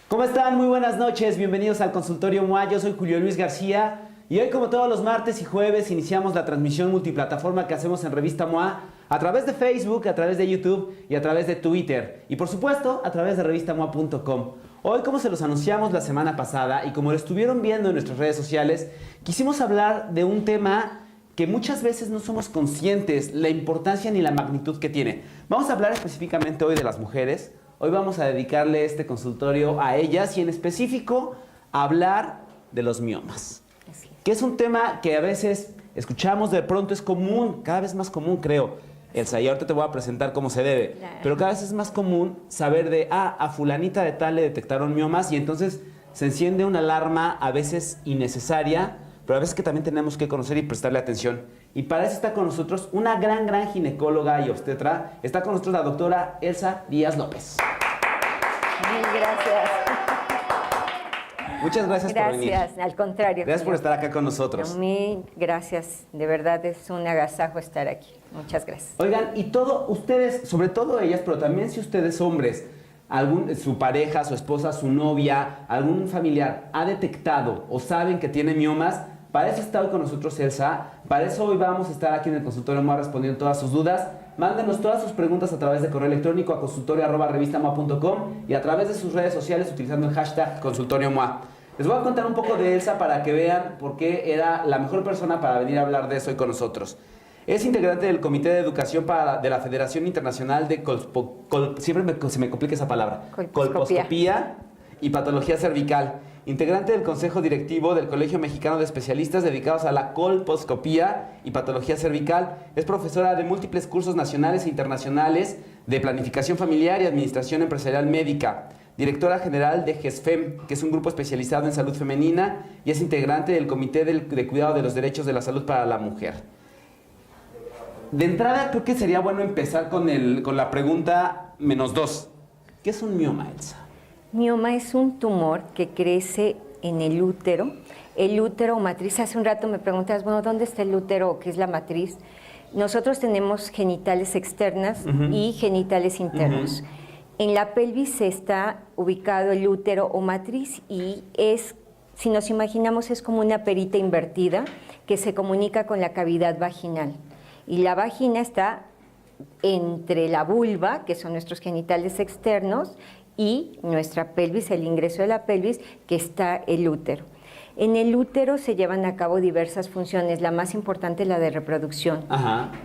¿Cómo están? Muy buenas noches, bienvenidos al Consultorio MOA. Yo soy Julio Luis García y hoy, como todos los martes y jueves, iniciamos la transmisión multiplataforma que hacemos en Revista MOA a través de Facebook, a través de YouTube y a través de Twitter y, por supuesto, a través de revistamoa.com. Hoy, como se los anunciamos la semana pasada y como lo estuvieron viendo en nuestras redes sociales, quisimos hablar de un tema que muchas veces no somos conscientes la importancia ni la magnitud que tiene. Vamos a hablar específicamente hoy de las mujeres. Hoy vamos a dedicarle este consultorio a ellas y en específico a hablar de los miomas, que es un tema que a veces escuchamos, de pronto es común, cada vez más común, creo. Elsa, y ahorita te voy a presentar cómo se debe, pero cada vez es más común saber de, a fulanita de tal le detectaron miomas y entonces se enciende una alarma a veces innecesaria, pero a veces que también tenemos que conocer y prestarle atención. Y para eso está con nosotros una gran ginecóloga y obstetra. Está con nosotros la doctora Elsa Díaz López. Mil gracias. Muchas gracias por venir. Gracias, al contrario. Gracias por estar acá con nosotros. Mil gracias, de verdad es un agasajo estar aquí. Muchas gracias. Oigan, y ustedes, sobre todo ellas, pero también si ustedes hombres, su pareja, su esposa, su novia, algún familiar ha detectado o saben que tiene miomas, para eso está hoy con nosotros Elsa. Para eso hoy vamos a estar aquí en el consultorio MOA respondiendo todas sus dudas. Mándenos todas sus preguntas a través de correo electrónico a consultorio@revistamoa.com y a través de sus redes sociales utilizando el hashtag consultorio MOA. Les voy a contar un poco de Elsa para que vean por qué era la mejor persona para venir a hablar de eso hoy con nosotros. Es integrante del Comité de Educación de la Federación Internacional de se me complica esa palabra. Colposcopía y Patología Cervical. Integrante del Consejo Directivo del Colegio Mexicano de Especialistas dedicados a la colposcopía y patología cervical. Es profesora de múltiples cursos nacionales e internacionales de planificación familiar y administración empresarial médica. Directora general de GESFEM, que es un grupo especializado en salud femenina, y es integrante del Comité de Cuidado de los Derechos de la Salud para la Mujer. De entrada, creo que sería bueno empezar con la pregunta -2. ¿Qué es un mioma, Elsa? Mioma es un tumor que crece en el útero. El útero o matriz, hace un rato me preguntas, bueno, ¿dónde está el útero o qué es la matriz? Nosotros tenemos genitales externas y genitales internos. En la pelvis está ubicado el útero o matriz y si nos imaginamos, es como una perita invertida que se comunica con la cavidad vaginal. Y la vagina está entre la vulva, que son nuestros genitales externos, y nuestra pelvis, el ingreso de la pelvis, que está el útero. En el útero se llevan a cabo diversas funciones, la más importante es la de reproducción.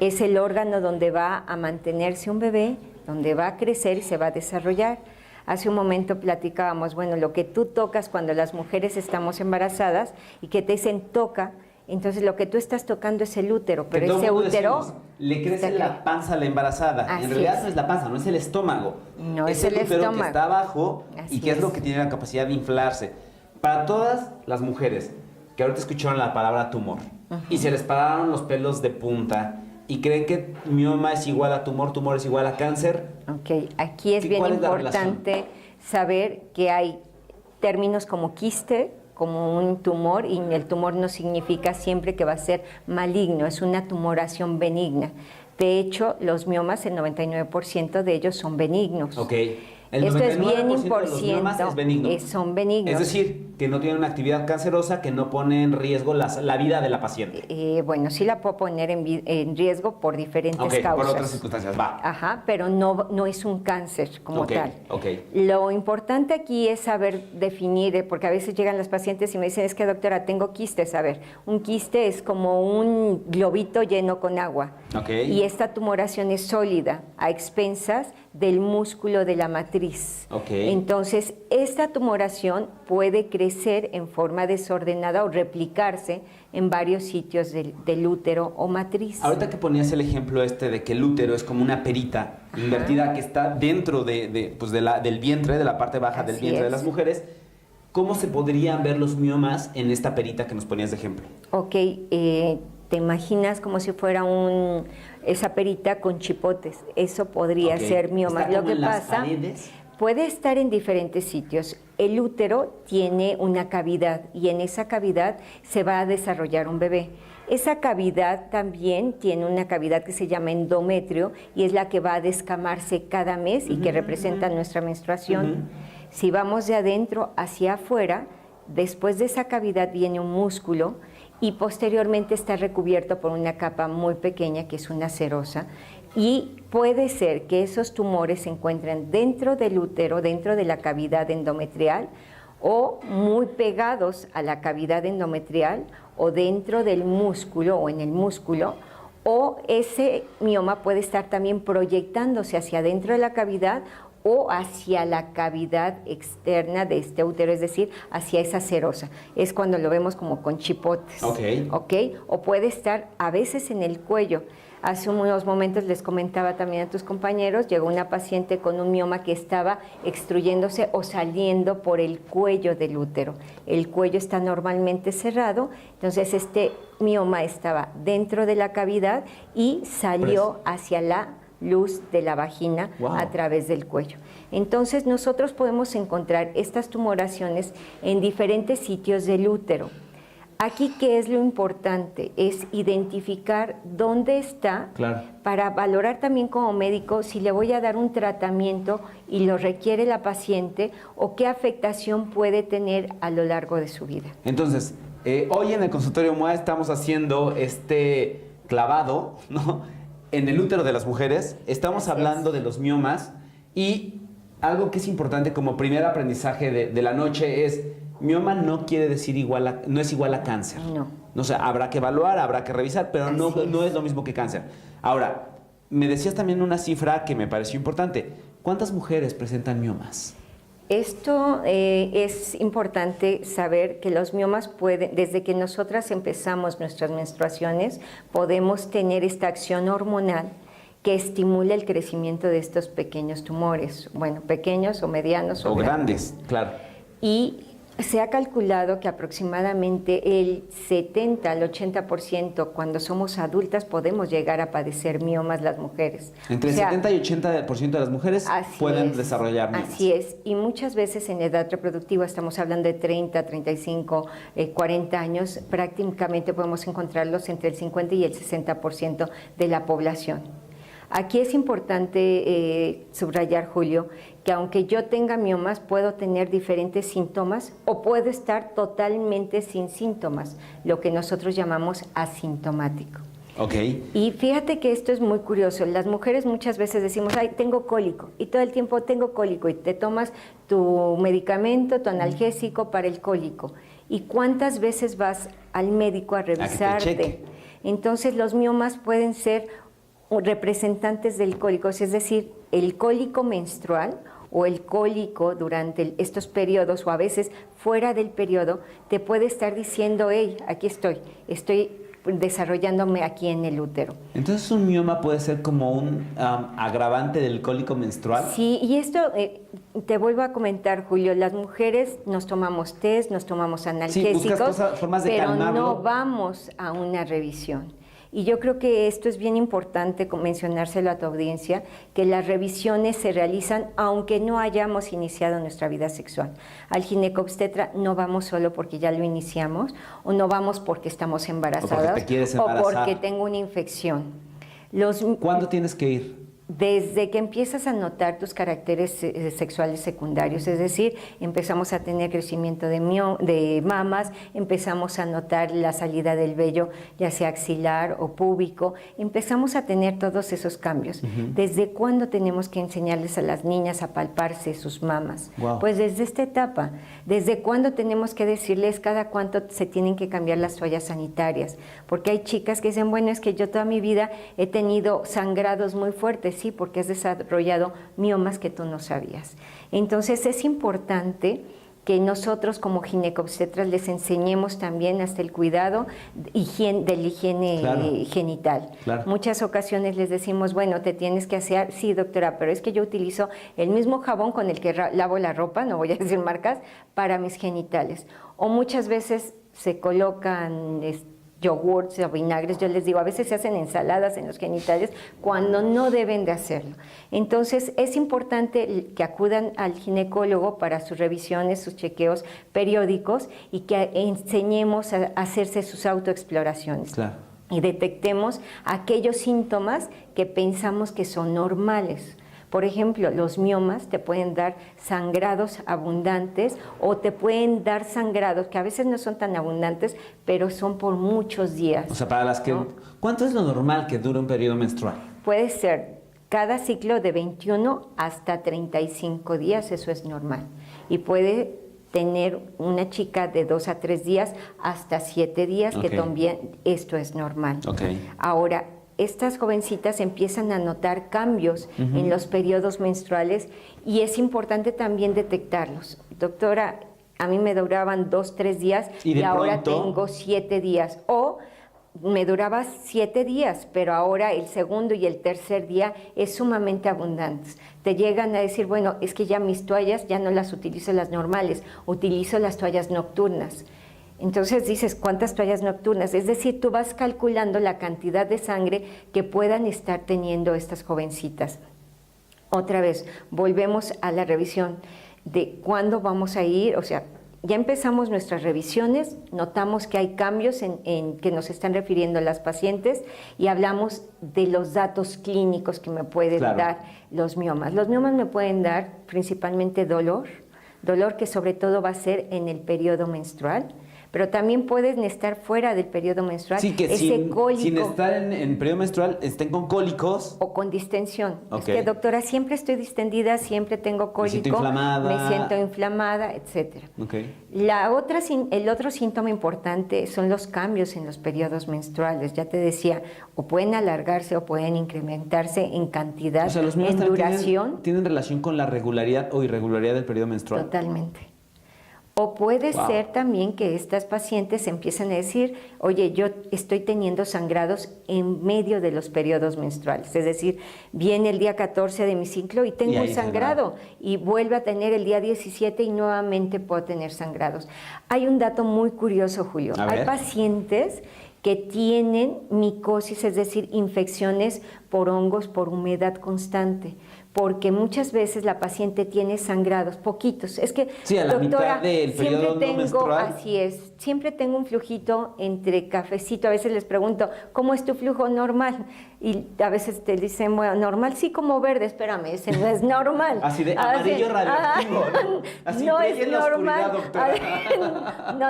Es el órgano donde va a mantenerse un bebé, donde va a crecer y se va a desarrollar. Hace un momento platicábamos, bueno, lo que tú tocas cuando las mujeres estamos embarazadas y que te dicen toca, entonces lo que tú estás tocando es el útero, pero ese útero... Decimos, le crece la panza a la embarazada. En realidad no es la panza, no es el estómago. No es el útero que está abajo y que es lo que tiene la capacidad de inflarse. Para todas las mujeres que ahorita escucharon la palabra tumor y se les pararon los pelos de punta y creen que mioma es igual a tumor, tumor es igual a cáncer. Ok, aquí es bien importante saber que hay términos como quiste, como un tumor, y el tumor no significa siempre que va a ser maligno, es una tumoración benigna. De hecho, los miomas, el 99% de ellos son benignos. Ok. Esto es bien importante. Los miomas es benigno. Son benignos. Es decir, que no tienen una actividad cancerosa, que no pone en riesgo la vida de la paciente. Bueno, sí la puedo poner en riesgo por diferentes causas. Por otras circunstancias, va. Ajá, pero no es un cáncer como tal. Ok. Lo importante aquí es saber definir, porque a veces llegan las pacientes y me dicen, es que doctora, tengo quistes. A ver, un quiste es como un globito lleno con agua. Y esta tumoración es sólida, a expensas del músculo de la matriz. Entonces, esta tumoración puede crecer en forma desordenada o replicarse en varios sitios del útero o matriz. Ahorita que ponías el ejemplo de que el útero es como una perita invertida que está dentro del vientre, de la parte baja del vientre de las mujeres, ¿cómo se podrían ver los miomas en esta perita que nos ponías de ejemplo? Te imaginas como si fuera esa perita con chipotes. Eso podría ser miomas. ¿Está lo que pasa, paredes? Puede estar en diferentes sitios. El útero tiene una cavidad y en esa cavidad se va a desarrollar un bebé. Esa cavidad también tiene una cavidad que se llama endometrio y es la que va a descamarse cada mes y que representa nuestra menstruación. Si vamos de adentro hacia afuera, después de esa cavidad viene un músculo y posteriormente está recubierto por una capa muy pequeña que es una serosa, y puede ser que esos tumores se encuentren dentro del útero, dentro de la cavidad endometrial, o muy pegados a la cavidad endometrial, o dentro del músculo o en el músculo, o ese mioma puede estar también proyectándose hacia adentro de la cavidad o hacia la cavidad externa de este útero, es decir, hacia esa serosa. Es cuando lo vemos como con chipotes. ¿Ok? O puede estar a veces en el cuello. Hace unos momentos les comentaba también a tus compañeros, llegó una paciente con un mioma que estaba extruyéndose o saliendo por el cuello del útero. El cuello está normalmente cerrado, entonces este mioma estaba dentro de la cavidad y salió hacia la luz de la vagina a través del cuello. Entonces nosotros podemos encontrar estas tumoraciones en diferentes sitios del útero. Aquí, ¿qué es lo importante? Es identificar dónde está, para valorar también como médico si le voy a dar un tratamiento y lo requiere la paciente o qué afectación puede tener a lo largo de su vida. Entonces, hoy en el consultorio MOA estamos haciendo este clavado, ¿no?, en el útero de las mujeres. Estamos hablando de los miomas, y algo que es importante como primer aprendizaje de la noche es: mioma no quiere decir no es igual a cáncer. No. O sea, habrá que evaluar, habrá que revisar, pero no es lo mismo que cáncer. Ahora, me decías también una cifra que me pareció importante. ¿Cuántas mujeres presentan miomas? Esto es importante saber que los miomas pueden, desde que nosotras empezamos nuestras menstruaciones, podemos tener esta acción hormonal que estimula el crecimiento de estos pequeños tumores, bueno, pequeños o medianos o grandes, claro. Y se ha calculado que aproximadamente el 70 al 80% cuando somos adultas podemos llegar a padecer miomas las mujeres. Entre 70 y 80% de las mujeres pueden desarrollar miomas. Así es, y muchas veces en edad reproductiva, estamos hablando de 30, 35, 40 años, prácticamente podemos encontrarlos entre el 50 y el 60% de la población. Aquí es importante subrayar, Julio, que aunque yo tenga miomas, puedo tener diferentes síntomas o puedo estar totalmente sin síntomas, lo que nosotros llamamos asintomático. Y fíjate que esto es muy curioso. Las mujeres muchas veces decimos, ay, tengo cólico, y todo el tiempo tengo cólico, y te tomas tu medicamento, tu analgésico para el cólico. ¿Y cuántas veces vas al médico a revisarte? Entonces los miomas pueden ser representantes del cólico, es decir, el cólico menstrual o el cólico durante estos periodos, o a veces fuera del periodo, te puede estar diciendo, hey, aquí estoy desarrollándome aquí en el útero. Entonces, ¿un mioma puede ser como un agravante del cólico menstrual? Sí, y esto te vuelvo a comentar, Julio, las mujeres nos tomamos test, nos tomamos analgésicos, buscas formas de pero calmarlo. No vamos a una revisión. Y yo creo que esto es bien importante mencionárselo a tu audiencia, que las revisiones se realizan aunque no hayamos iniciado nuestra vida sexual. Al ginecobstetra no vamos solo porque ya lo iniciamos, o no vamos porque estamos embarazadas, o porque te quieres embarazar, o porque tengo una infección. ¿Cuándo tienes que ir? Desde que empiezas a notar tus caracteres sexuales secundarios, es decir, empezamos a tener crecimiento de mamas, empezamos a notar la salida del vello, ya sea axilar o púbico, empezamos a tener todos esos cambios. ¿Desde cuándo tenemos que enseñarles a las niñas a palparse sus mamas? Pues desde esta etapa. ¿Desde cuándo tenemos que decirles cada cuánto se tienen que cambiar las toallas sanitarias? Porque hay chicas que dicen, bueno, es que yo toda mi vida he tenido sangrados muy fuertes. Sí, porque has desarrollado miomas que tú no sabías. Entonces es importante que nosotros como ginecobstetras les enseñemos también hasta el cuidado de la higiene genital. Muchas ocasiones les decimos, bueno, te tienes que asear, sí doctora, pero es que yo utilizo el mismo jabón con el que lavo la ropa, no voy a decir marcas, para mis genitales. O muchas veces se colocan yogurts o vinagres, yo les digo, a veces se hacen ensaladas en los genitales cuando no deben de hacerlo. Entonces es importante que acudan al ginecólogo para sus revisiones, sus chequeos periódicos, y que enseñemos a hacerse sus autoexploraciones. Y detectemos aquellos síntomas que pensamos que son normales. Por ejemplo, los miomas te pueden dar sangrados abundantes o te pueden dar sangrados que a veces no son tan abundantes, pero son por muchos días. O sea, para las que... ¿no? ¿Cuánto es lo normal que dura un periodo menstrual? Puede ser cada ciclo de 21 hasta 35 días, eso es normal. Y puede tener una chica de 2 a 3 días hasta 7 días, que también esto es normal. Ahora, estas jovencitas empiezan a notar cambios en los periodos menstruales y es importante también detectarlos. Doctora, a mí me duraban 2, 3 días y ahora tengo 7 días. O me duraba 7 días, pero ahora el segundo y el tercer día es sumamente abundantes. Te llegan a decir, bueno, es que ya mis toallas ya no las utilizo las normales, utilizo las toallas nocturnas. Entonces dices, ¿cuántas toallas nocturnas? Es decir, tú vas calculando la cantidad de sangre que puedan estar teniendo estas jovencitas. Otra vez, volvemos a la revisión de cuándo vamos a ir, o sea, ya empezamos nuestras revisiones, notamos que hay cambios en que nos están refiriendo las pacientes y hablamos de los datos clínicos que me pueden dar los miomas. Los miomas me pueden dar principalmente dolor que sobre todo va a ser en el periodo menstrual, pero también pueden estar fuera del periodo menstrual. Sí, que sin estar en periodo menstrual estén con cólicos. O con distensión. Es que, doctora, siempre estoy distendida, siempre tengo cólico. Me siento inflamada, etc. El otro síntoma importante son los cambios en los periodos menstruales. Ya te decía, o pueden alargarse o pueden incrementarse en cantidad, o sea, los en duración. ¿Tienen relación con la regularidad o irregularidad del periodo menstrual? Totalmente. O puede ser también que estas pacientes empiecen a decir, oye, yo estoy teniendo sangrados en medio de los periodos menstruales. Es decir, viene el día 14 de mi ciclo y tengo un sangrado y vuelve a tener el día 17 y nuevamente puedo tener sangrados. Hay un dato muy curioso, Julio. Hay pacientes que tienen micosis, es decir, infecciones por hongos, por humedad constante, porque muchas veces la paciente tiene sangrados, poquitos. Es que, a la mitad del periodo menstrual. Así es, siempre tengo un flujito entre cafecito. A veces les pregunto, ¿cómo es tu flujo normal? Y a veces te dicen, bueno, normal, sí, como verde, espérame, ese no es normal. Así de amarillo radioactivo, ¿no? Así no es normal.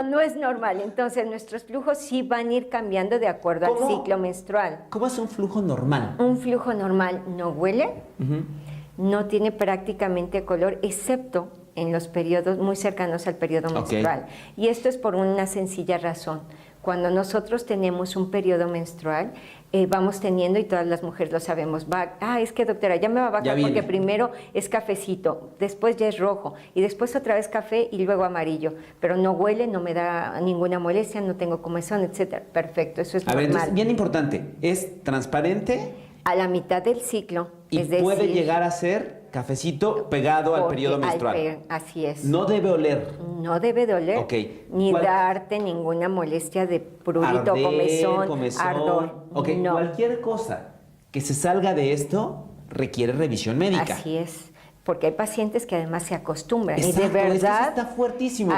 No es normal. Entonces, nuestros flujos sí van a ir cambiando de acuerdo al ciclo menstrual. ¿Cómo es un flujo normal? Un flujo normal no huele, no tiene prácticamente color, excepto en los periodos muy cercanos al periodo menstrual. Y esto es por una sencilla razón. Cuando nosotros tenemos un periodo menstrual, vamos teniendo, y todas las mujeres lo sabemos, es que, doctora, ya me va a bajar porque primero es cafecito, después ya es rojo, y después otra vez café y luego amarillo, pero no huele, no me da ninguna molestia, no tengo comezón, etcétera. Perfecto, eso es normal. A ver, entonces, bien importante, ¿es transparente? A la mitad del ciclo. Y puede llegar a ser cafecito pegado al periodo menstrual. Así es. No debe oler. No debe de oler. Ni darte ninguna molestia de prurito, comezón, ardor. No. Cualquier cosa que se salga de esto requiere revisión médica. Así es. Porque hay pacientes que además se acostumbran. Exacto, y de verdad. Está fuertísimo.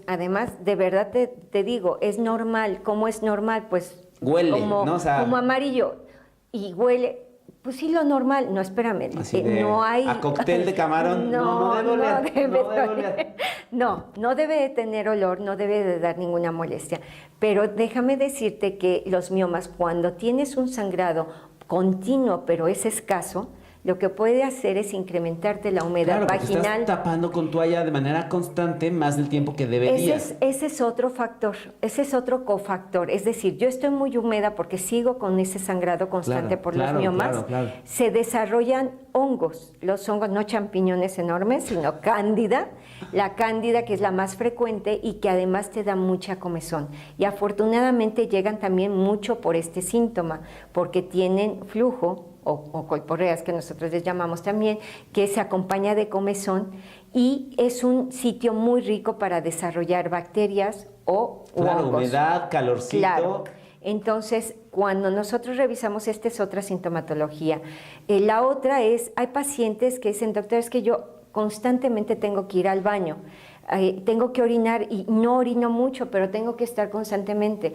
Además, de verdad te digo, es normal. ¿Cómo es normal? Pues. Huele, como, ¿no? O sea, como amarillo. Y huele. Pues sí, lo normal. No, espérame. No hay... A cóctel de camarón. No debe oler. No debe de tener olor, no debe de dar ninguna molestia. Pero déjame decirte que los miomas, cuando tienes un sangrado continuo, pero es escaso, lo que puede hacer es incrementarte la humedad vaginal. Estás tapando con toalla de manera constante más del tiempo que deberías. Ese es otro factor, ese es otro cofactor. Es decir, yo estoy muy húmeda porque sigo con ese sangrado constante por los miomas. Se desarrollan hongos, los hongos, no champiñones enormes, sino cándida. La cándida, que es la más frecuente y que además te da mucha comezón. Y afortunadamente llegan también mucho por este síntoma, porque tienen flujo, o colporreas, que nosotros les llamamos también, que se acompaña de comezón y es un sitio muy rico para desarrollar bacterias o hongos. Humedad, calorcito. Claro. Entonces, cuando nosotros revisamos, esta es otra sintomatología. La otra es, hay pacientes que dicen, doctor, es que yo constantemente tengo que ir al baño, tengo que orinar y no orino mucho, pero tengo que estar constantemente.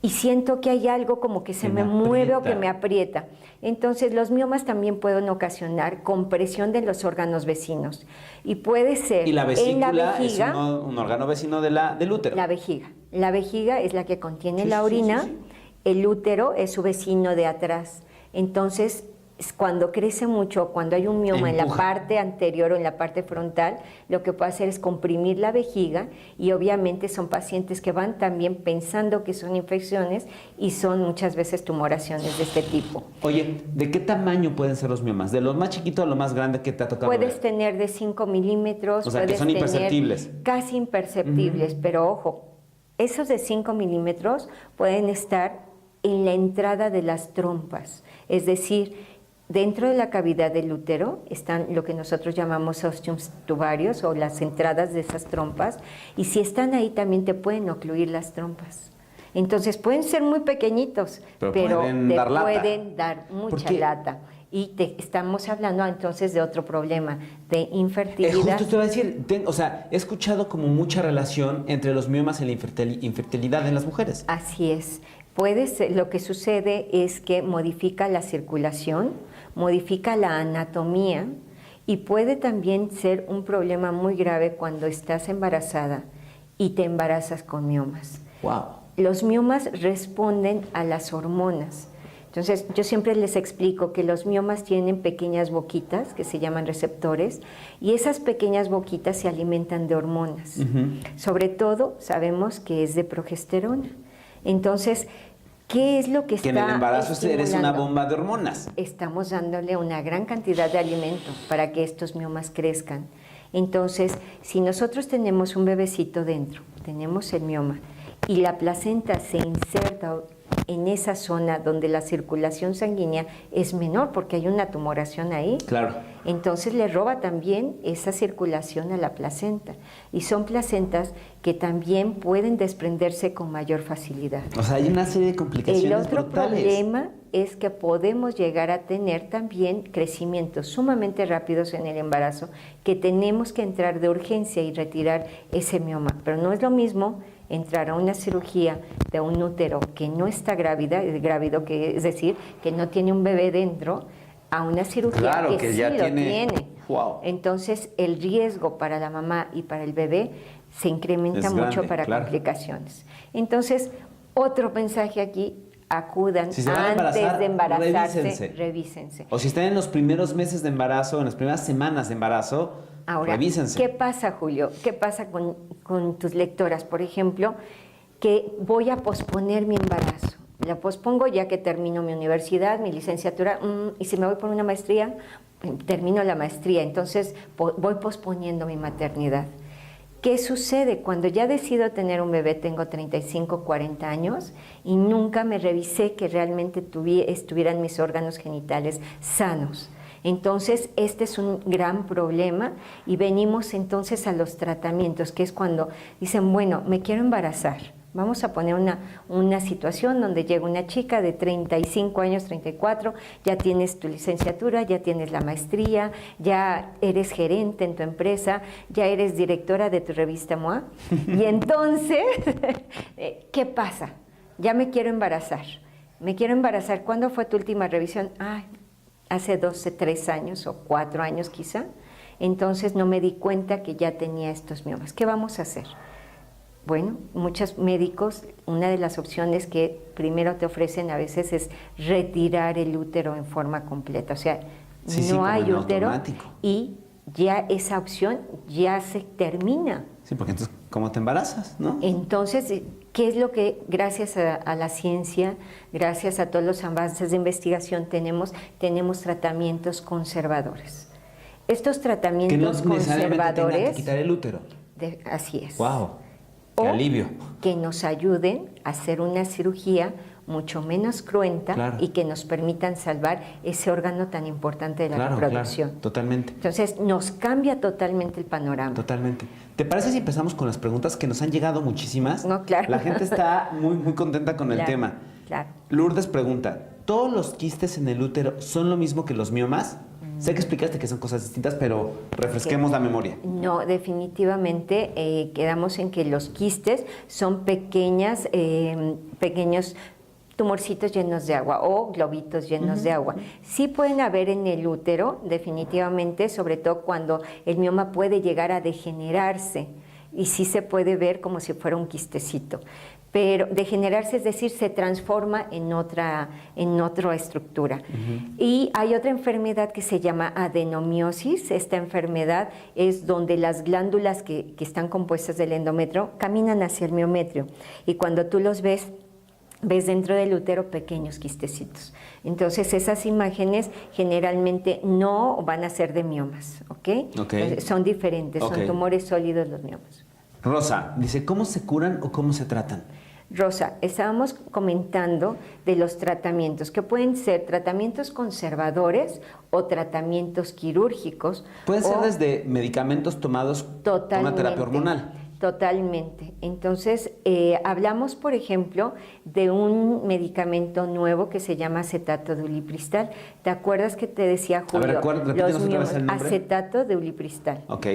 y siento que hay algo como que se me mueve o que me aprieta. Entonces, los miomas también pueden ocasionar compresión de los órganos vecinos. Y puede ser Y la vesícula en la vejiga, es un órgano vecino del útero. La vejiga. La vejiga es la que contiene la orina. Sí. El útero es su vecino de atrás. Entonces, cuando crece mucho, cuando hay un mioma en la parte anterior o en la parte frontal, lo que puede hacer es comprimir la vejiga, y obviamente son pacientes que van también pensando que son infecciones y son muchas veces tumoraciones de este tipo. Oye, ¿de qué tamaño pueden ser los miomas? ¿De los más chiquitos a lo más grande que te ha tocado Puedes ver? tener de 5 milímetros. O sea, que son imperceptibles. Casi imperceptibles, pero ojo, esos de 5 milímetros pueden estar en la entrada de las trompas, es decir, dentro de la cavidad del útero están lo que nosotros llamamos ostiums tubarios, o las entradas de esas trompas, y si están ahí también te pueden ocluir las trompas. Entonces pueden ser muy pequeñitos, pero pueden dar mucha lata. Y estamos hablando entonces de otro problema, de infertilidad. Justo te voy a decir, he escuchado como mucha relación entre los miomas y la infertilidad en las mujeres. Así es. Lo que sucede es que modifica la circulación, modifica la anatomía, y puede también ser un problema muy grave cuando estás embarazada y te embarazas con miomas. Wow. Los miomas responden a las hormonas. Entonces, yo siempre les explico que los miomas tienen pequeñas boquitas que se llaman receptores, y esas pequeñas boquitas se alimentan de hormonas. Sobre todo, sabemos que es de progesterona. Entonces, ¿qué es lo que está en el embarazo eres una bomba de hormonas. Estamos dándole una gran cantidad de alimento para que estos miomas crezcan. Entonces, si nosotros tenemos un bebecito dentro, tenemos el mioma, y la placenta se inserta en esa zona donde la circulación sanguínea es menor porque hay una tumoración ahí. Claro. Entonces le roba también esa circulación a la placenta. Y son placentas que también pueden desprenderse con mayor facilidad. O sea, hay una serie de complicaciones brutales. El otro brutales. problema es que podemos llegar a tener también crecimientos sumamente rápidos en el embarazo, que tenemos que entrar de urgencia y retirar ese mioma. Pero no es lo mismo entrar a una cirugía de un útero que no está grávido, es decir, que no tiene un bebé dentro, a una cirugía que sí lo tiene. Wow. Entonces, el riesgo para la mamá y para el bebé se incrementa mucho para complicaciones. Entonces, otro mensaje aquí: acudan si se van antes de embarazarse, revísense. O si están en los primeros meses de embarazo, en las primeras semanas de embarazo, revísense. ¿Qué pasa, Julio? ¿Qué pasa con tus lectoras, por ejemplo? Que voy a posponer mi embarazo. La pospongo ya que termino mi universidad, mi licenciatura, y si me voy por una maestría, termino la maestría. Entonces voy posponiendo mi maternidad. ¿Qué sucede? Cuando ya decido tener un bebé, tengo 35, 40 años, y nunca me revisé que realmente estuvieran mis órganos genitales sanos. Entonces, este es un gran problema, y venimos entonces a los tratamientos, que es cuando dicen, bueno, me quiero embarazar. Vamos a poner una situación donde llega una chica de 35 años, 34, ya tienes tu licenciatura, ya tienes la maestría, ya eres gerente en tu empresa, ya eres directora de tu revista MOA. Y entonces, ¿qué pasa? Ya me quiero embarazar. Me quiero embarazar. ¿Cuándo fue tu última revisión? Hace 12, 3 años o 4 años quizá. Entonces no me di cuenta que ya tenía estos miomas. ¿Qué vamos a hacer? Bueno, muchos médicos, una de las opciones que primero te ofrecen a veces es retirar el útero en forma completa. O sea, no hay útero y ya esa opción ya se termina. Sí, porque entonces, ¿cómo te embarazas, no? Entonces, ¿qué es lo que gracias a la ciencia, gracias a todos los avances de investigación tenemos? Tenemos tratamientos conservadores. Estos tratamientos que no conservadores... tengan que quitar el útero. Así es. ¡Wow! ¡Qué alivio! Que nos ayuden a hacer una cirugía mucho menos cruenta y que nos permitan salvar ese órgano tan importante de la reproducción. Claro, totalmente. Entonces, nos cambia totalmente el panorama. Totalmente. ¿Te parece si empezamos con las preguntas que nos han llegado muchísimas? No, claro. La gente está muy, muy contenta con el tema. Claro. Lourdes pregunta, ¿todos los quistes en el útero son lo mismo que los miomas? Sé que explicaste que son cosas distintas, pero refresquemos la memoria. No, definitivamente quedamos en que los quistes son pequeños tumorcitos llenos de agua o globitos llenos de agua. Sí pueden haber en el útero, definitivamente, sobre todo cuando el mioma puede llegar a degenerarse y sí se puede ver como si fuera un quistecito. Pero degenerarse, es decir, se transforma en otra estructura. Y hay otra enfermedad que se llama adenomiosis. Esta enfermedad es donde las glándulas que están compuestas del endometrio caminan hacia el miometrio. Y cuando tú los ves dentro del útero pequeños quistecitos. Entonces, esas imágenes generalmente no van a ser de miomas, ¿ok? Entonces, son diferentes, son tumores sólidos los miomas. Rosa, dice, ¿cómo se curan o cómo se tratan? Rosa, estábamos comentando de los tratamientos, que pueden ser tratamientos conservadores o tratamientos quirúrgicos. Pueden ser desde medicamentos tomados con una terapia hormonal. Totalmente. Entonces, hablamos, por ejemplo, de un medicamento nuevo que se llama acetato de ulipristal. ¿Te acuerdas que te decía, Julio? A ver, repítenos otra vez el nombre. Acetato de ulipristal. Ok.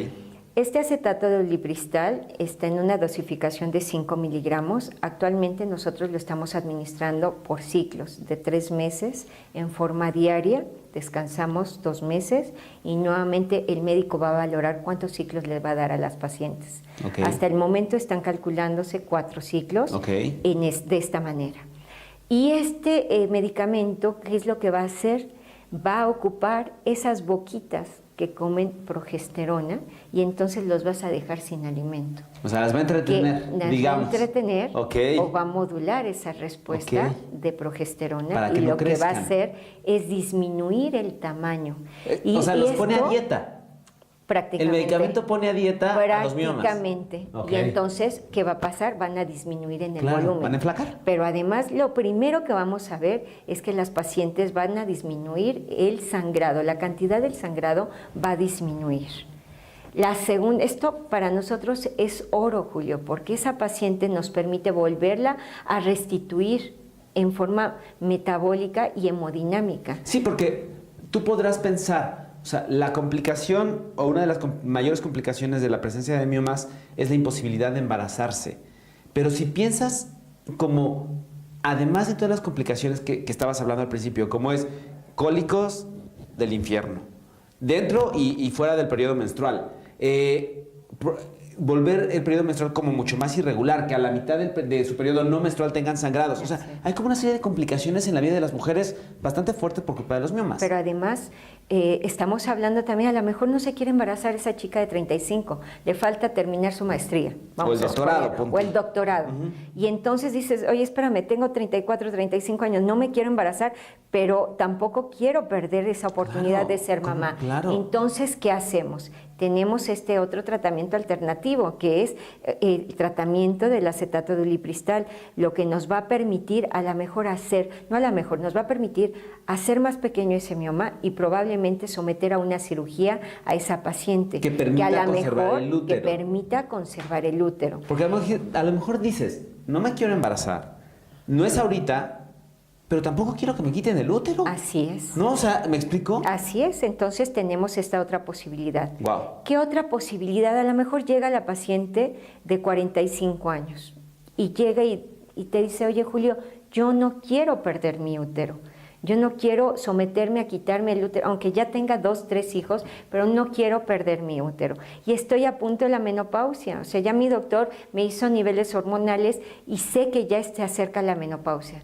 Este acetato de ulipristal está en una dosificación de 5 miligramos. Actualmente nosotros lo estamos administrando por ciclos de 3 meses en forma diaria. Descansamos 2 meses y nuevamente el médico va a valorar cuántos ciclos le va a dar a las pacientes. Hasta el momento están calculándose 4 ciclos de esta manera. Y este medicamento, ¿qué es lo que va a hacer? Va a ocupar esas boquitas que comen progesterona y entonces los vas a dejar sin alimento. O sea, las va a entretener, digamos. Va a entretener o va a modular esa respuesta de progesterona para que y no lo crezcan. que va a hacer es disminuir el tamaño. O sea, los pone a dieta. Prácticamente. El medicamento pone a dieta a los miomas. Prácticamente. Y entonces, ¿qué va a pasar? Van a disminuir en el volumen. Van a enflacar. Pero además, lo primero que vamos a ver es que las pacientes van a disminuir el sangrado. La cantidad del sangrado va a disminuir. Esto para nosotros es oro, Julio, porque esa paciente nos permite volverla a restituir en forma metabólica y hemodinámica. Sí, porque tú podrás pensar, o sea, la complicación o una de las mayores complicaciones de la presencia de miomas es la imposibilidad de embarazarse. Pero si piensas como, además de todas las complicaciones que estabas hablando al principio, como es cólicos del infierno, dentro y fuera del periodo menstrual, volver el periodo menstrual como mucho más irregular, que a la mitad de su periodo no menstrual tengan sangrados. O sea, hay como una serie de complicaciones en la vida de las mujeres bastante fuerte por culpa de los miomas. Pero además, estamos hablando también, a lo mejor no se quiere embarazar esa chica de 35, le falta terminar su maestría. O el doctorado. O el doctorado. Y entonces dices, oye, espérame, tengo 34, 35 años, no me quiero embarazar, pero tampoco quiero perder esa oportunidad de ser mamá. Entonces, ¿qué hacemos? Tenemos este otro tratamiento alternativo, que es el tratamiento del acetato de ulipristal, lo que nos va a permitir nos va a permitir hacer más pequeño ese mioma y probablemente someter a una cirugía a esa paciente. Que permita conservar el útero. Que permita conservar el útero. Porque a lo mejor dices, no me quiero embarazar, no es ahorita, pero tampoco quiero que me quiten el útero. Así es. ¿No? O sea, ¿me explico? Así es. Entonces tenemos esta otra posibilidad. Wow. ¿Qué otra posibilidad? A lo mejor llega la paciente de 45 años y llega y te dice, oye, Julio, yo no quiero perder mi útero. Yo no quiero someterme a quitarme el útero, aunque ya tenga 2, 3 hijos, pero no quiero perder mi útero. Y estoy a punto de la menopausia. O sea, ya mi doctor me hizo niveles hormonales y sé que ya se acerca la menopausia.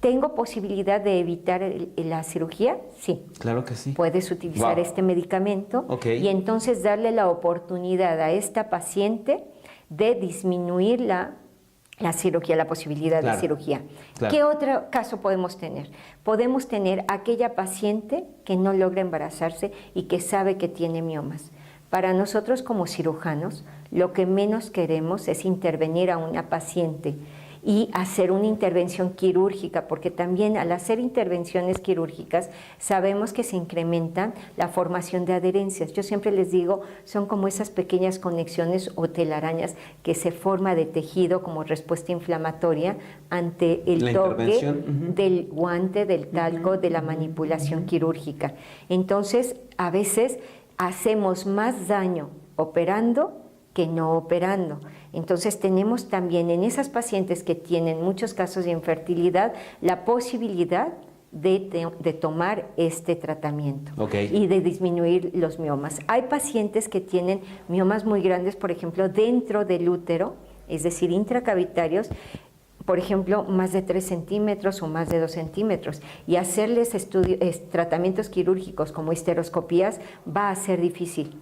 ¿Tengo posibilidad de evitar la cirugía? Sí. Claro que sí. Puedes utilizar este medicamento y entonces darle la oportunidad a esta paciente de disminuir la cirugía, la posibilidad de cirugía. ¿Qué otro caso podemos tener? Podemos tener aquella paciente que no logra embarazarse y que sabe que tiene miomas. Para nosotros como cirujanos, lo que menos queremos es intervenir a una paciente y hacer una intervención quirúrgica, porque también al hacer intervenciones quirúrgicas sabemos que se incrementa la formación de adherencias. Yo siempre les digo, son como esas pequeñas conexiones o telarañas que se forma de tejido como respuesta inflamatoria ante el toque del guante, del talco, de la manipulación quirúrgica. Entonces, a veces hacemos más daño operando que no operando. Entonces tenemos también en esas pacientes que tienen muchos casos de infertilidad la posibilidad de tomar este tratamiento y de disminuir los miomas. Hay pacientes que tienen miomas muy grandes, por ejemplo, dentro del útero, es decir, intracavitarios, por ejemplo, más de 3 centímetros o más de 2 centímetros, y hacerles tratamientos quirúrgicos como histeroscopías va a ser difícil.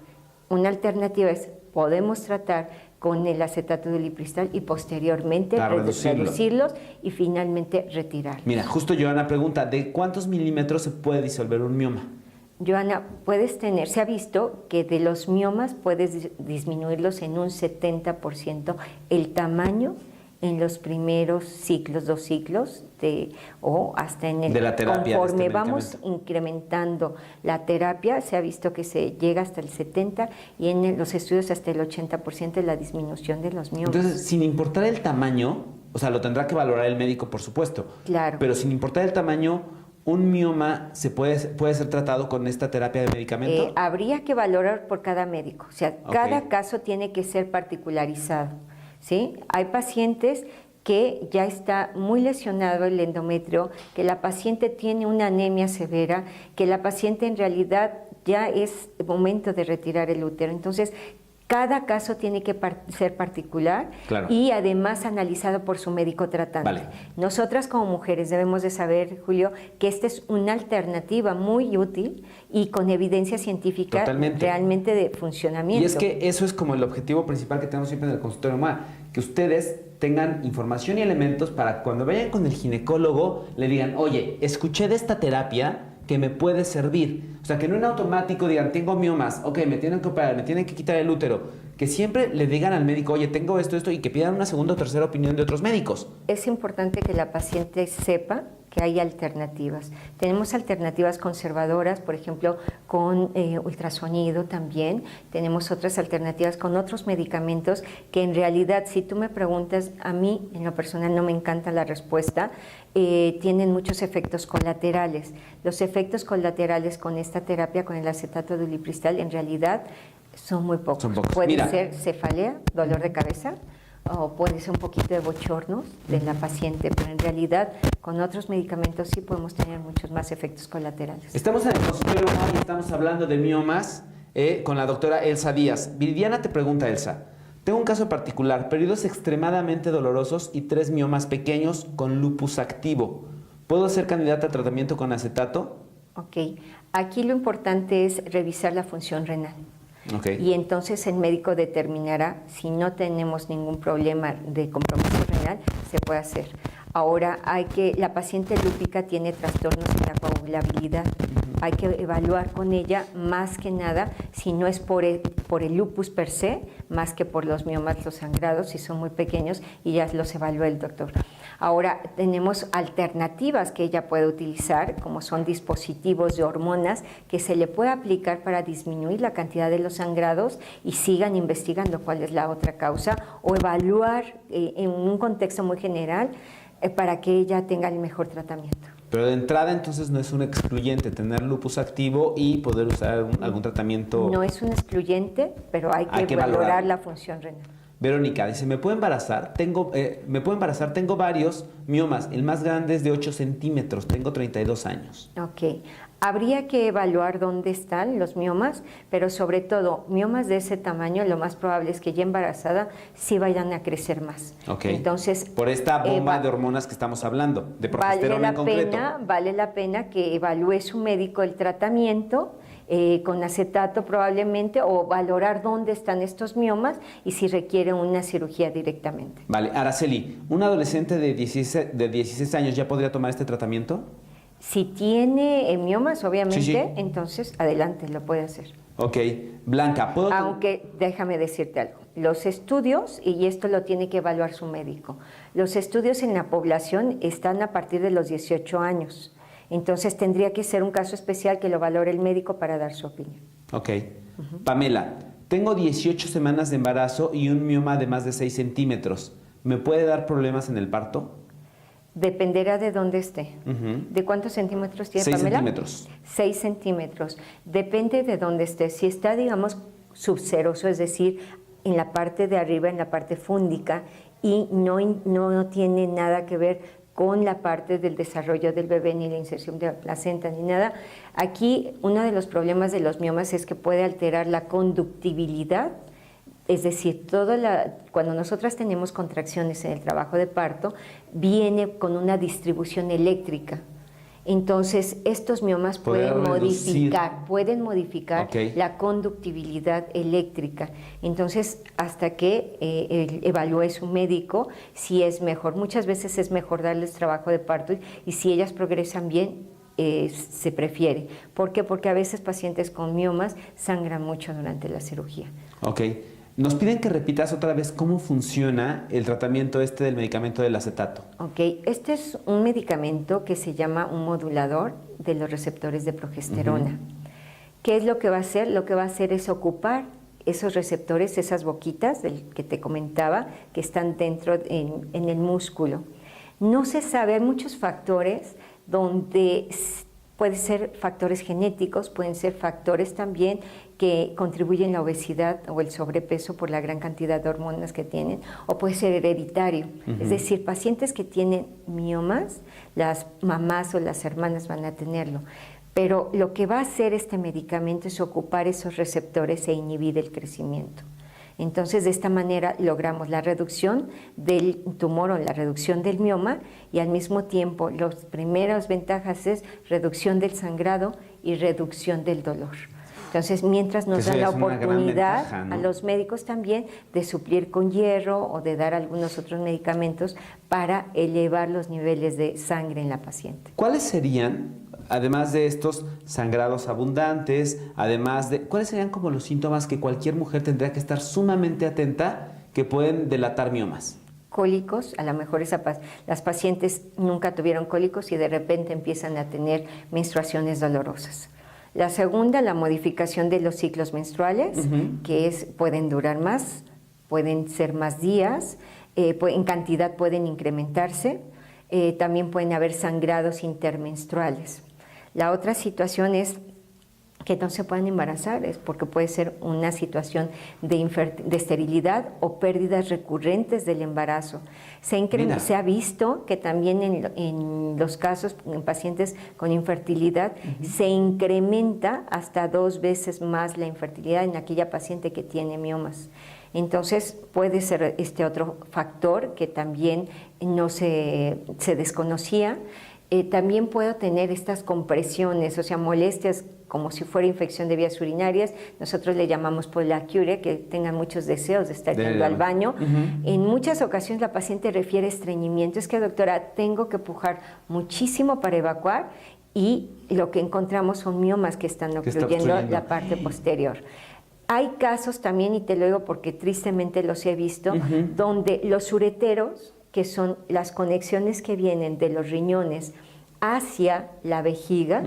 Una alternativa es, podemos tratar con el acetato de lipristal y posteriormente reducirlos y finalmente retirar. Mira, justo Joana pregunta, ¿de cuántos milímetros se puede disolver un mioma? Joana, se ha visto que de los miomas puedes disminuirlos en un 70% el tamaño en los primeros ciclos, 2 ciclos, o hasta en el... De la terapia. Conforme vamos incrementando la terapia, se ha visto que se llega hasta el 70% y en los estudios hasta el 80% de la disminución de los miomas. Entonces, sin importar el tamaño, o sea, lo tendrá que valorar el médico, por supuesto. Claro. Pero sin importar el tamaño, ¿un mioma puede ser tratado con esta terapia de medicamento? Habría que valorar por cada médico. O sea, cada caso tiene que ser particularizado. ¿Sí? Hay pacientes que ya está muy lesionado el endometrio, que la paciente tiene una anemia severa, que la paciente en realidad ya es momento de retirar el útero. Entonces, cada caso tiene que ser particular y además analizado por su médico tratante. Vale. Nosotras como mujeres debemos de saber, Julio, que esta es una alternativa muy útil y con evidencia científica realmente de funcionamiento. Y es que eso es como el objetivo principal que tenemos siempre en el consultorio MOA, que ustedes tengan información y elementos para cuando vayan con el ginecólogo le digan, oye, escuché de esta terapia que me puede servir. O sea, que no en automático digan, tengo miomas, ok, me tienen que operar, me tienen que quitar el útero. Que siempre le digan al médico, oye, tengo esto, y que pidan una segunda o tercera opinión de otros médicos. Es importante que la paciente sepa que hay alternativas. Tenemos alternativas conservadoras, por ejemplo, con ultrasonido también. Tenemos otras alternativas con otros medicamentos que en realidad, si tú me preguntas, a mí en lo personal no me encanta la respuesta, tienen muchos efectos colaterales. Los efectos colaterales con esta terapia, con el acetato de ulipristal, en realidad son muy pocos. Puede ser cefalea, dolor de cabeza, o puede ser un poquito de bochornos de la paciente, pero en realidad con otros medicamentos sí podemos tener muchos más efectos colaterales. Estamos en el consultorio y estamos hablando de miomas con la doctora Elsa Díaz. Viridiana te pregunta, Elsa, tengo un caso particular, periodos extremadamente dolorosos y 3 miomas pequeños con lupus activo. ¿Puedo ser candidata a tratamiento con acetato? Ok, aquí lo importante es revisar la función renal. Y entonces el médico determinará si no tenemos ningún problema de compromiso renal, se puede hacer. Ahora, la paciente lúpica tiene trastornos en la coagulabilidad. Hay que evaluar con ella más que nada si no es por el lupus per se, más que por los miomas, los sangrados, si son muy pequeños, y ya los evalúa el doctor. Ahora, tenemos alternativas que ella puede utilizar, como son dispositivos de hormonas que se le puede aplicar para disminuir la cantidad de los sangrados y sigan investigando cuál es la otra causa, o evaluar en un contexto muy general para que ella tenga el mejor tratamiento. Pero de entrada entonces no es un excluyente tener lupus activo y poder usar algún tratamiento. No es un excluyente, pero hay que valorar la función renal. Verónica dice, ¿me puedo embarazar? Tengo varios miomas. El más grande es de 8 centímetros. Tengo 32 años. Ok. Habría que evaluar dónde están los miomas, pero sobre todo, miomas de ese tamaño, lo más probable es que ya embarazada sí vayan a crecer más. Ok. Entonces, por esta bomba de hormonas que estamos hablando, de progesterona en concreto. Vale la pena que evalúe su médico el tratamiento, con acetato probablemente, o valorar dónde están estos miomas y si requiere una cirugía directamente. Vale, Araceli, ¿un adolescente de 16 años ya podría tomar este tratamiento? Si tiene miomas, obviamente, entonces adelante, lo puede hacer. Ok, Blanca, ¿puedo...? Aunque, déjame decirte algo, los estudios, y esto lo tiene que evaluar su médico, los estudios en la población están a partir de los 18 años. Entonces tendría que ser un caso especial que lo valore el médico para dar su opinión. Ok. Pamela, tengo 18 semanas de embarazo y un mioma de más de 6 centímetros. ¿Me puede dar problemas en el parto? Dependerá de dónde esté. ¿De cuántos centímetros tiene 6 Pamela? centímetros. 6 centímetros. Depende de dónde esté. Si está, digamos, subseroso, es decir, en la parte de arriba, en la parte fúndica, y no tiene nada que ver con la parte del desarrollo del bebé, ni la inserción de la placenta, ni nada. Aquí, uno de los problemas de los miomas es que puede alterar la conductibilidad, es decir, cuando nosotras tenemos contracciones en el trabajo de parto, viene con una distribución eléctrica. Entonces, estos miomas pueden modificar Okay. la conductibilidad eléctrica. Entonces, hasta que evalúe su médico si es mejor. Muchas veces es mejor darles trabajo de parto y si ellas progresan bien, se prefiere. ¿Por qué? Porque a veces pacientes con miomas sangran mucho durante la cirugía. Ok. Nos piden que repitas otra vez cómo funciona el tratamiento del medicamento del acetato. Ok, este es un medicamento que se llama un modulador de los receptores de progesterona. ¿Qué es lo que va a hacer? Lo que va a hacer es ocupar esos receptores, esas boquitas del que te comentaba, que están dentro en el músculo. No se sabe, hay muchos factores donde pueden ser factores genéticos, pueden ser factores también que contribuyen a la obesidad o el sobrepeso por la gran cantidad de hormonas que tienen, o puede ser hereditario. Es decir, pacientes que tienen miomas, las mamás o las hermanas van a tenerlo. Pero lo que va a hacer este medicamento es ocupar esos receptores e inhibir el crecimiento. Entonces, de esta manera logramos la reducción del tumor o la reducción del mioma y al mismo tiempo las primeras ventajas es reducción del sangrado y reducción del dolor. Entonces, mientras nos dan la oportunidad ventaja, ¿no?, a los médicos también de suplir con hierro o de dar algunos otros medicamentos para elevar los niveles de sangre en la paciente. ¿Cuáles serían, además de estos sangrados abundantes, cuáles serían como los síntomas que cualquier mujer tendría que estar sumamente atenta que pueden delatar miomas? Cólicos, a lo mejor las pacientes nunca tuvieron cólicos y de repente empiezan a tener menstruaciones dolorosas. La segunda, la modificación de los ciclos menstruales, que pueden durar más, pueden ser más días, en cantidad pueden incrementarse, también pueden haber sangrados intermenstruales. La otra situación es que no se puedan embarazar, es porque puede ser una situación de esterilidad o pérdidas recurrentes del embarazo. Se ha visto que también en los casos, en pacientes con infertilidad, se incrementa hasta 2 veces más la infertilidad en aquella paciente que tiene miomas. Entonces puede ser este otro factor que también no se desconocía. También puedo tener estas compresiones, o sea, molestias como si fuera infección de vías urinarias. Nosotros le llamamos poliacuria, que tengan muchos deseos de estar yendo al baño. En muchas ocasiones la paciente refiere estreñimiento. Es que, doctora, tengo que pujar muchísimo para evacuar y lo que encontramos son miomas que están obstruyendo la parte posterior. Hay casos también, y te lo digo porque tristemente los he visto, donde los ureteros, que son las conexiones que vienen de los riñones hacia la vejiga,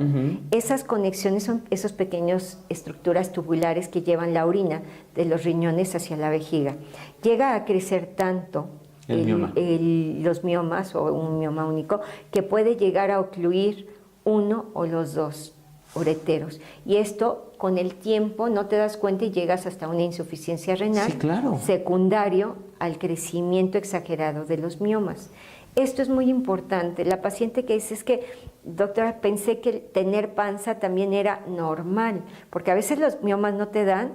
esas conexiones son esos pequeños estructuras tubulares que llevan la orina de los riñones hacia la vejiga. Llega a crecer tanto los miomas o un mioma único que puede llegar a ocluir uno o los dos ureteros. Y esto, con el tiempo, no te das cuenta y llegas hasta una insuficiencia renal secundario al crecimiento exagerado de los miomas. Esto es muy importante. La paciente que dice, es que, doctora, pensé que tener panza también era normal, porque a veces los miomas no te dan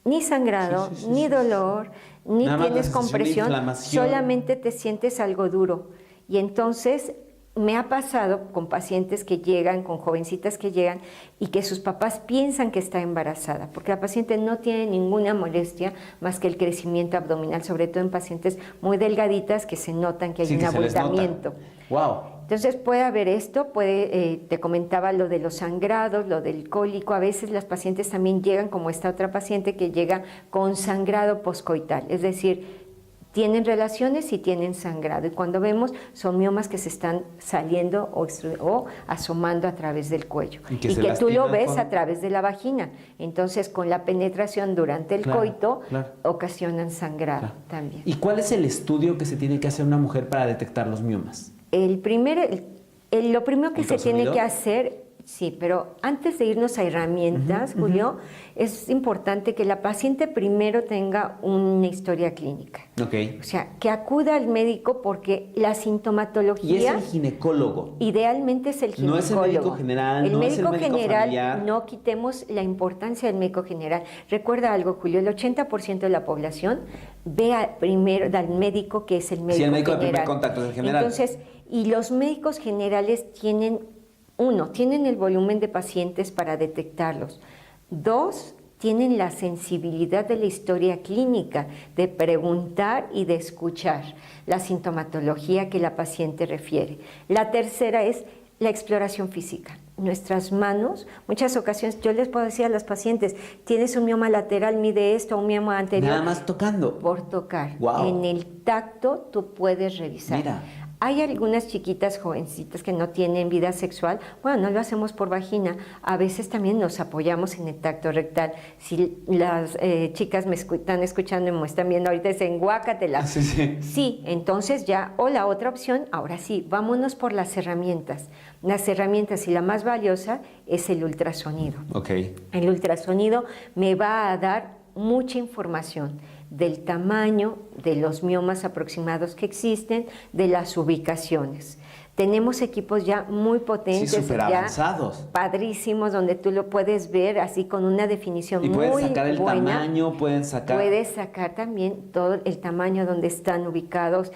ni sangrado, ni dolor, ni tienes compresión, solamente te sientes algo duro. Y entonces me ha pasado con pacientes que llegan, con jovencitas que llegan y que sus papás piensan que está embarazada, porque la paciente no tiene ninguna molestia más que el crecimiento abdominal, sobre todo en pacientes muy delgaditas que se notan que hay un abultamiento. Wow. Entonces puede haber esto, te comentaba lo de los sangrados, lo del cólico. A veces las pacientes también llegan, como esta otra paciente que llega con sangrado poscoital, es decir, tienen relaciones y tienen sangrado. Y cuando vemos, son miomas que se están saliendo o asomando a través del cuello. Y que tú lo ves a través de la vagina. Entonces, con la penetración durante el coito, ocasionan sangrado también. ¿Y cuál es el estudio que se tiene que hacer una mujer para detectar los miomas? Lo primero que se tiene que hacer... Sí, pero antes de irnos a herramientas, Julio, es importante que la paciente primero tenga una historia clínica. Okay. O sea, que acuda al médico porque la sintomatología... Y es el ginecólogo. Idealmente es el ginecólogo. No es el médico general, no es el médico general, familiar. No quitemos la importancia del médico general. Recuerda algo, Julio, el 80% de la población ve primero al médico que es el médico general. Sí, el médico de primer contacto es el general. Entonces, y los médicos generales tienen... Uno, tienen el volumen de pacientes para detectarlos. Dos, tienen la sensibilidad de la historia clínica, de preguntar y de escuchar la sintomatología que la paciente refiere. La tercera es la exploración física. Nuestras manos, muchas ocasiones, yo les puedo decir a las pacientes, tienes un mioma lateral, mide esto, un mioma anterior. Nada más tocando. Por tocar. Wow. En el tacto tú puedes revisar. Mira. Hay algunas chiquitas jovencitas que no tienen vida sexual, bueno, no lo hacemos por vagina, a veces también nos apoyamos en el tacto rectal. Si las chicas me están escuchando y me están viendo ahorita, dicen, guácatelas. Sí, entonces ya, o la otra opción, ahora sí, vámonos por las herramientas. Las herramientas y la más valiosa es el ultrasonido. Okay. El ultrasonido me va a dar mucha información del tamaño, de los miomas aproximados que existen, de las ubicaciones. Tenemos equipos ya muy potentes, sí, súper avanzados, padrísimos, donde tú lo puedes ver así con una definición muy buena. Y pueden sacar el tamaño, pueden sacar... Puedes sacar también todo el tamaño donde están ubicados,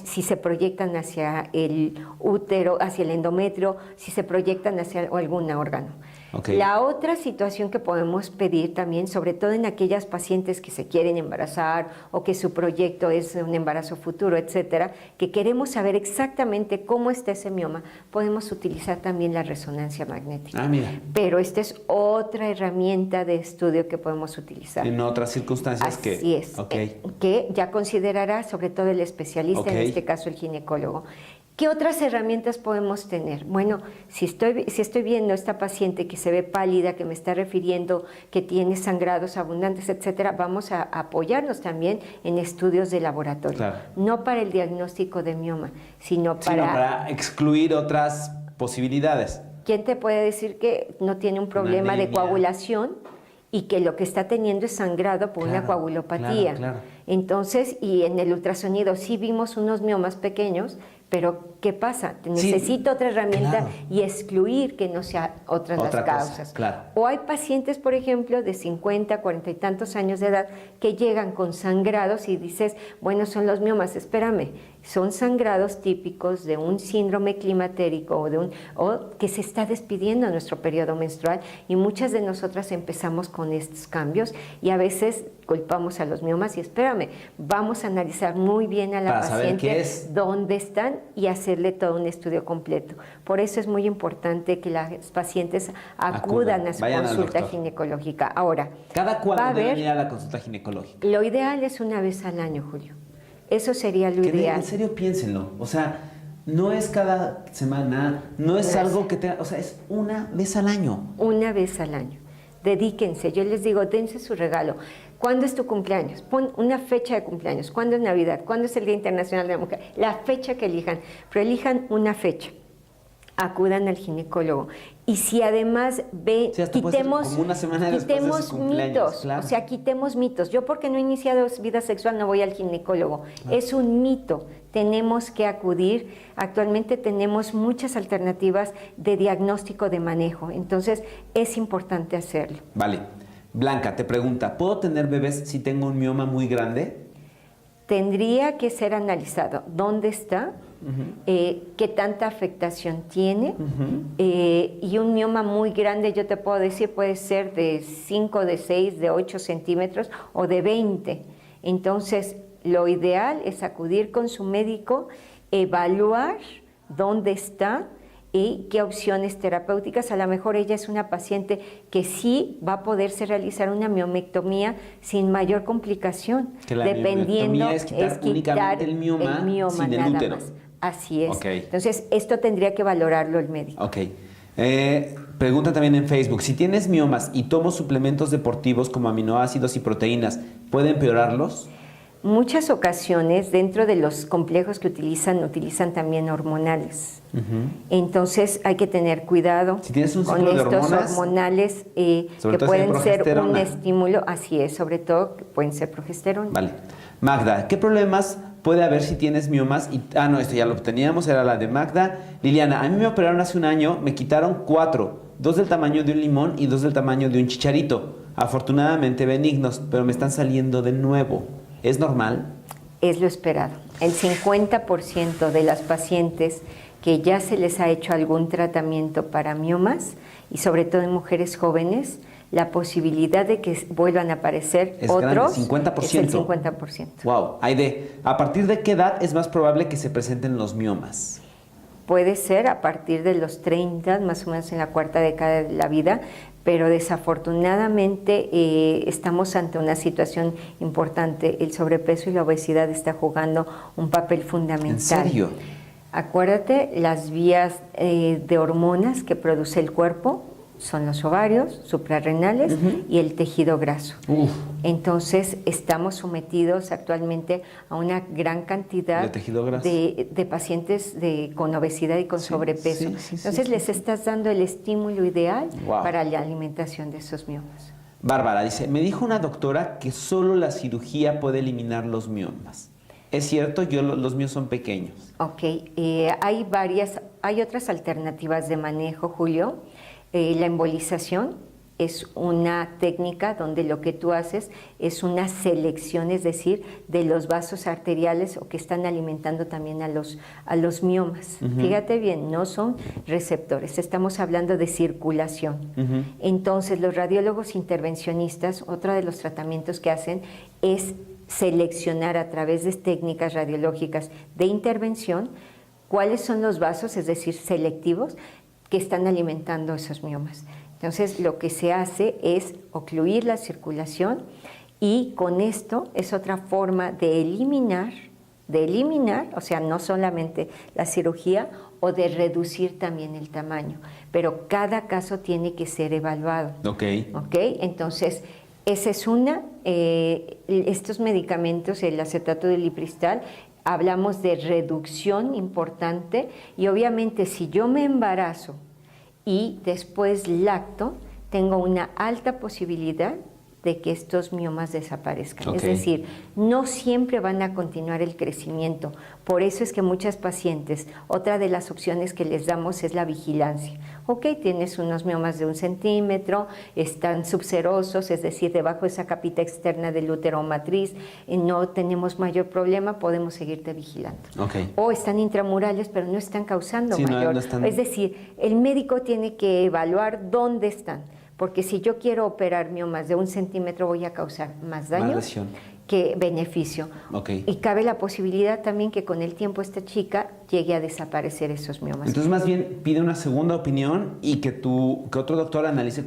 si se proyectan hacia el útero, hacia el endometrio, si se proyectan hacia algún órgano. Okay. La otra situación que podemos pedir también, sobre todo en aquellas pacientes que se quieren embarazar o que su proyecto es un embarazo futuro, etcétera, que queremos saber exactamente cómo está ese mioma, podemos utilizar también la resonancia magnética. Ah, mira. Pero esta es otra herramienta de estudio que podemos utilizar. En otras circunstancias que... Así es. Okay. Que ya considerará sobre todo el especialista, en este caso el ginecólogo. ¿Qué otras herramientas podemos tener? Bueno, si estoy viendo a esta paciente que se ve pálida, que me está refiriendo que tiene sangrados abundantes, etcétera, vamos a apoyarnos también en estudios de laboratorio. Claro. No para el diagnóstico de mioma, sino para excluir otras posibilidades. ¿Quién te puede decir que no tiene un problema de coagulación y que lo que está teniendo es sangrado por una coagulopatía? Claro. Entonces, y en el ultrasonido sí vimos unos miomas pequeños, pero ¿qué pasa? Necesito otra herramienta y excluir que no sean otras las causas. O hay pacientes, por ejemplo, de 50, 40 y tantos años de edad que llegan con sangrados y dices, bueno, son los miomas, espérame, son sangrados típicos de un síndrome climatérico o que se está despidiendo nuestro periodo menstrual, y muchas de nosotras empezamos con estos cambios y a veces culpamos a los miomas y espérame, vamos a analizar muy bien a la paciente dónde están y hacerle todo un estudio completo. Por eso es muy importante que las pacientes acudan a su consulta ginecológica. Ahora, ¿cada cuándo deben ir a la consulta ginecológica? Lo ideal es una vez al año, Julio. Eso sería lo ideal. En serio, piénsenlo. O sea, no es cada semana, no es algo que tenga, o sea, es una vez al año. Una vez al año. Dedíquense. Yo les digo, dense su regalo. ¿Cuándo es tu cumpleaños? Pon una fecha de cumpleaños. ¿Cuándo es Navidad? ¿Cuándo es el Día Internacional de la Mujer? La fecha que elijan, pero elijan una fecha. Acudan al ginecólogo. Y si además quitemos como una semana después de su cumpleaños, mitos, o sea, quitemos mitos. Yo porque no he iniciado vida sexual no voy al ginecólogo. Es un mito. Tenemos que acudir. Actualmente tenemos muchas alternativas de diagnóstico, de manejo. Entonces, es importante hacerlo. Vale. Blanca te pregunta, ¿puedo tener bebés si tengo un mioma muy grande? Tendría que ser analizado. ¿Dónde está? ¿Qué tanta afectación tiene? Y un mioma muy grande, yo te puedo decir, puede ser de 5, de 6, de 8 centímetros o de 20. Entonces, lo ideal es acudir con su médico, evaluar dónde está y qué opciones terapéuticas. A lo mejor ella es una paciente que sí va a poderse realizar una miomectomía sin mayor complicación, Que la dependiendo miomectomía es quitar únicamente el mioma sin el nada útero. más. Así es. Ok. Entonces, esto tendría que valorarlo el médico. Ok. Pregunta también en Facebook, si tienes miomas y tomo suplementos deportivos como aminoácidos y proteínas, ¿puede empeorarlos? Muchas ocasiones, dentro de los complejos que utilizan también hormonales. Entonces hay que tener cuidado Si tienes un con ciclo de estos hormonas, hormonales que sobre todo si hay pueden ser un progesterona. estímulo, así es, sobre todo que pueden ser progesterona. Vale. Magda, ¿qué problemas puede haber si tienes miomas? No, esto ya lo teníamos, era la de Magda. Liliana, a mí me operaron hace un año, me quitaron 4, 2 del tamaño de un limón y 2 del tamaño de un chicharito. Afortunadamente benignos, pero me están saliendo de nuevo. ¿Es normal? Es lo esperado. El 50% de las pacientes que ya se les ha hecho algún tratamiento para miomas, y sobre todo en mujeres jóvenes, la posibilidad de que vuelvan a aparecer Es otros grande, 50%. es el 50%. Wow. Aide, ¿a partir de qué edad es más probable que se presenten los miomas? Puede ser a partir de los 30, más o menos en la cuarta década de la vida, pero desafortunadamente estamos ante una situación importante. El sobrepeso y la obesidad está jugando un papel fundamental. ¿En serio? Acuérdate, las vías de hormonas que produce el cuerpo son los ovarios, suprarrenales y el tejido graso. Entonces, estamos sometidos actualmente a una gran cantidad de tejido graso, de pacientes con obesidad y con sobrepeso. Entonces, les estás dando el estímulo ideal para la alimentación de esos miomas. Bárbara dice, me dijo una doctora que solo la cirugía puede eliminar los miomas. ¿Es cierto? Los míos son pequeños. Ok, hay otras alternativas de manejo, Julio. La embolización es una técnica donde lo que tú haces es una selección, es decir, de los vasos arteriales o que están alimentando también a los miomas. Fíjate bien, no son receptores, estamos hablando de circulación. Entonces, los radiólogos intervencionistas, otro de los tratamientos que hacen es seleccionar a través de técnicas radiológicas de intervención cuáles son los vasos, es decir, selectivos, que están alimentando esos miomas. Entonces, lo que se hace es ocluir la circulación y con esto es otra forma de eliminar, o sea, no solamente la cirugía o de reducir también el tamaño, pero cada caso tiene que ser evaluado. Ok. Entonces, esa es estos medicamentos, el acetato de lipristal, hablamos de reducción importante y obviamente si yo me embarazo y después lacto, tengo una alta posibilidad de que estos miomas desaparezcan. Es decir, no siempre van a continuar el crecimiento. Por eso es que muchas pacientes, otra de las opciones que les damos es la vigilancia. Tienes unos miomas de 1 centímetro, están subserosos, es decir, debajo de esa capita externa del útero o matriz, no tenemos mayor problema, podemos seguirte vigilando. O están intramurales, pero no están causando mayor. Es decir, el médico tiene que evaluar dónde están. Porque si yo quiero operar miomas de 1 centímetro voy a causar más daño que beneficio. Y cabe la posibilidad también que con el tiempo esta chica llegue a desaparecer esos miomas. Entonces más bien pide una segunda opinión y que otro doctor analice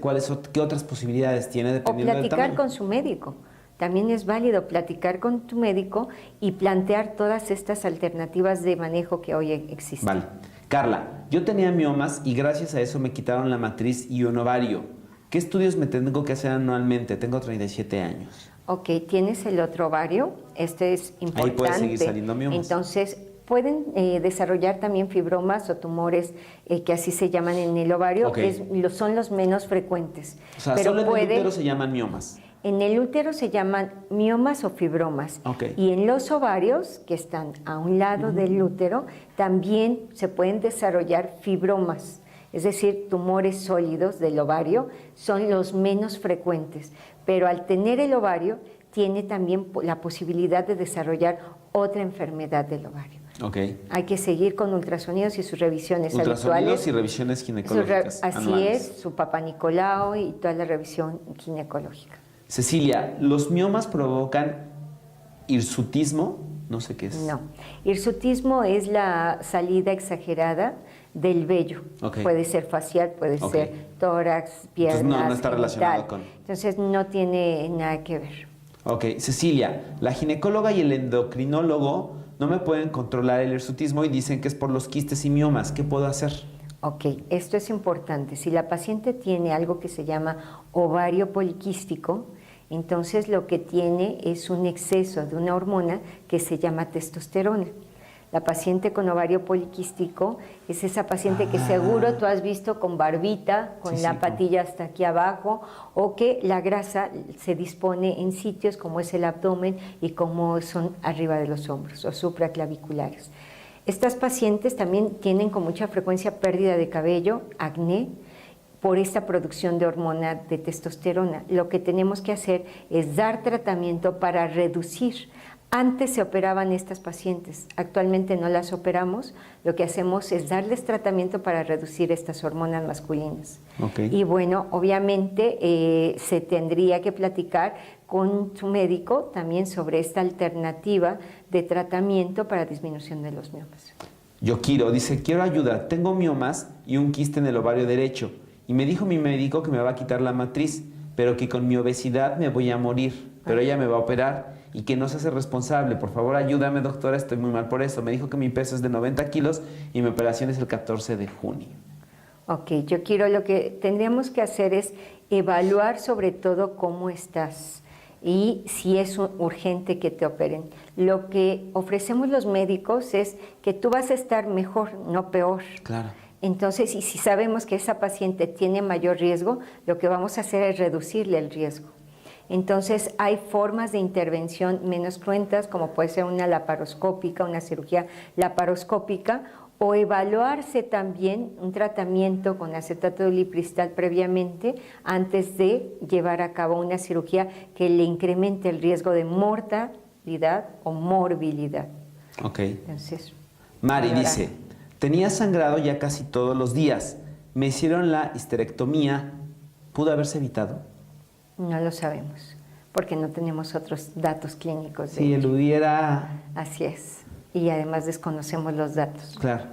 qué otras posibilidades tiene dependiendo del tamaño. O platicar con su médico. También es válido platicar con tu médico y plantear todas estas alternativas de manejo que hoy existen. Vale. Carla, yo tenía miomas y gracias a eso me quitaron la matriz y un ovario. ¿Qué estudios me tengo que hacer anualmente? Tengo 37 años. Tienes el otro ovario, este es importante. Ahí puede seguir saliendo miomas. Entonces, pueden desarrollar también fibromas o tumores que así se llaman en el ovario, son los menos frecuentes. O sea, solo en el útero se llaman miomas. En el útero se llaman miomas o fibromas. Y en los ovarios, que están a un lado del útero, también se pueden desarrollar fibromas. Es decir, tumores sólidos del ovario son los menos frecuentes, pero al tener el ovario tiene también la posibilidad de desarrollar otra enfermedad del ovario. Hay que seguir con ultrasonidos y sus revisiones habituales. Ultrasonidos y revisiones ginecológicas anuales. Es, su Papá Nicolau y toda la revisión ginecológica. Cecilia, ¿los miomas provocan hirsutismo? No sé qué es. No. Hirsutismo es la salida exagerada del vello. Ok. Puede ser facial, puede Ok. ser tórax, piernas, Entonces no está relacionado genital. con... Entonces no tiene nada que ver. Ok, Cecilia, la ginecóloga y el endocrinólogo no me pueden controlar el hirsutismo y dicen que es por los quistes y miomas. ¿Qué puedo hacer? Ok, esto es importante. Si la paciente tiene algo que se llama ovario poliquístico, entonces lo que tiene es un exceso de una hormona que se llama testosterona. La paciente con ovario poliquístico es esa paciente que seguro tú has visto con barbita, con Sí, la sí, patilla hasta aquí abajo, o que la grasa se dispone en sitios como es el abdomen y como son arriba de los hombros o supraclaviculares. Estas pacientes también tienen con mucha frecuencia pérdida de cabello, acné, por esta producción de hormona de testosterona. Lo que tenemos que hacer es dar tratamiento para reducir. Antes se operaban estas pacientes, actualmente no las operamos, lo que hacemos es darles tratamiento para reducir estas hormonas masculinas. Ok. Y bueno, obviamente se tendría que platicar con su médico también sobre esta alternativa de tratamiento para disminución de los miomas. Yokiro dice, quiero ayuda, tengo miomas y un quiste en el ovario derecho. Y me dijo mi médico que me va a quitar la matriz, pero que con mi obesidad me voy a morir, pero ella me va a operar y que no se hace responsable. Por favor, ayúdame, doctora, estoy muy mal por eso. Me dijo que mi peso es de 90 kilos y mi operación es el 14 de junio. Ok, yo quiero, lo que tendríamos que hacer es evaluar sobre todo cómo estás y si es urgente que te operen. Lo que ofrecemos los médicos es que tú vas a estar mejor, no peor. Claro. Entonces, y si sabemos que esa paciente tiene mayor riesgo, lo que vamos a hacer es reducirle el riesgo. Entonces, hay formas de intervención menos cruentas, como puede ser una laparoscópica, una cirugía laparoscópica, o evaluarse también un tratamiento con acetato de ulipristal previamente antes de llevar a cabo una cirugía que le incremente el riesgo de mortalidad o morbilidad. Ok. Entonces, Mari valorar. dice, tenía sangrado ya casi todos los días. Me hicieron la histerectomía. ¿Pudo haberse evitado? No lo sabemos, porque no tenemos otros datos clínicos. Si ello. eludiera... Así es. Y además desconocemos los datos. Claro.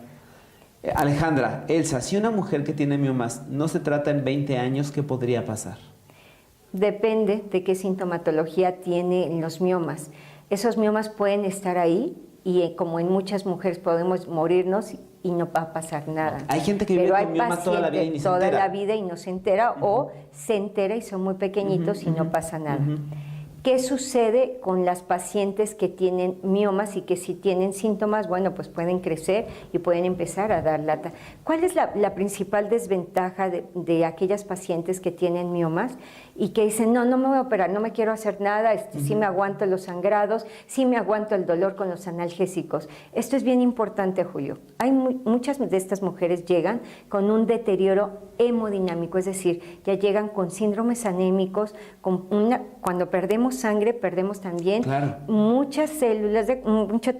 Alejandra, Elsa, si una mujer que tiene miomas no se trata en 20 años, ¿qué podría pasar? Depende de qué sintomatología tienen los miomas. Esos miomas pueden estar ahí y como en muchas mujeres podemos morirnos y no va a pasar nada. Hay gente que vive Pero con mioma toda la vida y ni se toda entera. la vida y no se entera, o se entera y son muy pequeñitos y no pasa nada. ¿Qué sucede con las pacientes que tienen miomas y que si tienen síntomas, bueno, pues pueden crecer y pueden empezar a dar lata? ¿Cuál es la principal desventaja de aquellas pacientes que tienen miomas y que dicen, no me voy a operar, no me quiero hacer nada, sí me aguanto los sangrados, sí me aguanto el dolor con los analgésicos? Esto es bien importante, Julio. Hay muchas de estas mujeres llegan con un deterioro hemodinámico, es decir, ya llegan con síndromes anémicos, cuando perdemos sangre, perdemos también muchas células, muchos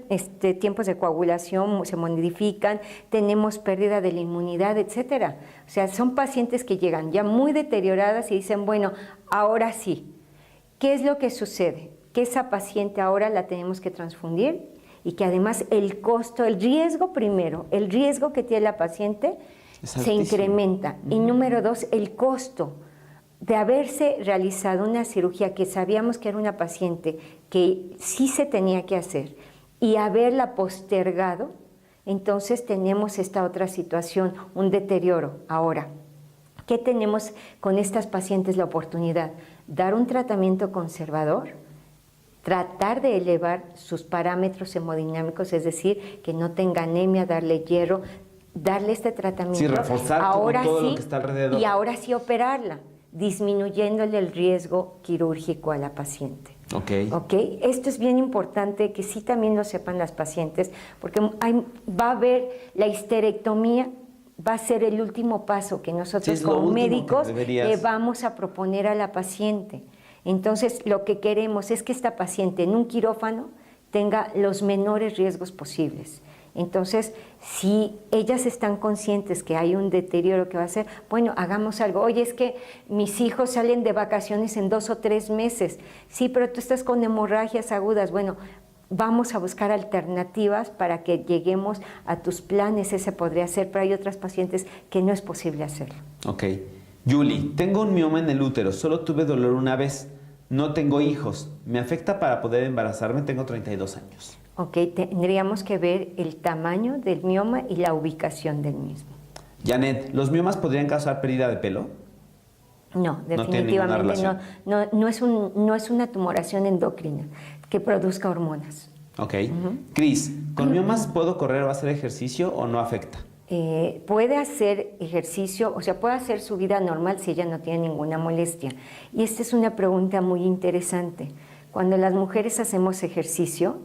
tiempos de coagulación se modifican, tenemos pérdida de la inmunidad, etcétera. O sea, son pacientes que llegan ya muy deterioradas y dicen, bueno, ahora sí. ¿Qué es lo que sucede? Que esa paciente ahora la tenemos que transfundir y que además el costo, el riesgo primero, el riesgo que tiene la paciente se incrementa. Y número dos, el costo de haberse realizado una cirugía que sabíamos que era una paciente que sí se tenía que hacer y haberla postergado, entonces tenemos esta otra situación, un deterioro. Ahora, ¿qué tenemos con estas pacientes la oportunidad? Dar un tratamiento conservador, tratar de elevar sus parámetros hemodinámicos, es decir, que no tenga anemia, darle hierro, darle este tratamiento. Sí, reforzar todo lo que está alrededor. Y ahora sí operarla, disminuyéndole el riesgo quirúrgico a la paciente. Ok. Esto es bien importante que sí también lo sepan las pacientes, porque va a haber la histerectomía, va a ser el último paso que nosotros como médicos le vamos a proponer a la paciente. Entonces, lo que queremos es que esta paciente en un quirófano tenga los menores riesgos posibles. Entonces, si ellas están conscientes que hay un deterioro que va a ser, bueno, hagamos algo. Oye, es que mis hijos salen de vacaciones en 2 o 3 meses. Sí, pero tú estás con hemorragias agudas. Bueno, vamos a buscar alternativas para que lleguemos a tus planes, ese podría ser, pero hay otras pacientes que no es posible hacerlo. Ok. Julie, tengo un mioma en el útero, solo tuve dolor una vez, no tengo hijos, ¿me afecta para poder embarazarme? Tengo 32 años. Ok, tendríamos que ver el tamaño del mioma y la ubicación del mismo. Janet, ¿los miomas podrían causar pérdida de pelo? No, No tiene ninguna definitivamente relación. no es una tumoración endocrina que produzca hormonas. Ok. Cris, ¿con miomas puedo correr o hacer ejercicio o no afecta? Puede hacer ejercicio, o sea, puede hacer su vida normal si ella no tiene ninguna molestia. Y esta es una pregunta muy interesante. Cuando las mujeres hacemos ejercicio,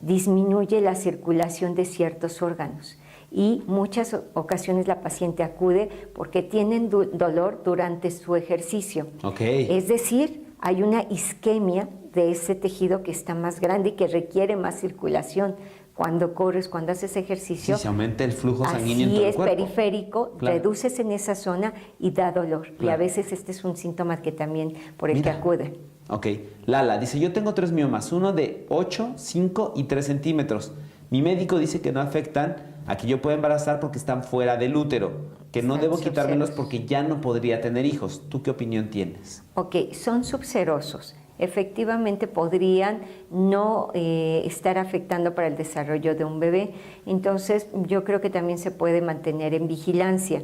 disminuye la circulación de ciertos órganos. Y muchas ocasiones la paciente acude porque tienen dolor durante su ejercicio. Ok. Es decir, hay una isquemia de ese tejido que está más grande y que requiere más circulación. Cuando corres, cuando haces ejercicio, Sí, se aumenta el flujo sanguíneo en así todo el es, cuerpo. periférico, Claro. reduces en esa zona y da dolor. Y a Claro. veces este es un síntoma que también por el que Mira. acude. Ok. Lala dice, yo tengo 3 miomas, uno de 8, 5 y 3 centímetros. Mi médico dice que no afectan a que yo pueda embarazar porque están fuera del útero, que no Están debo quitármelos subserosos. porque ya no podría tener hijos. ¿Tú qué opinión tienes? Ok, son subserosos. Efectivamente podrían no estar afectando para el desarrollo de un bebé. Entonces yo creo que también se puede mantener en vigilancia.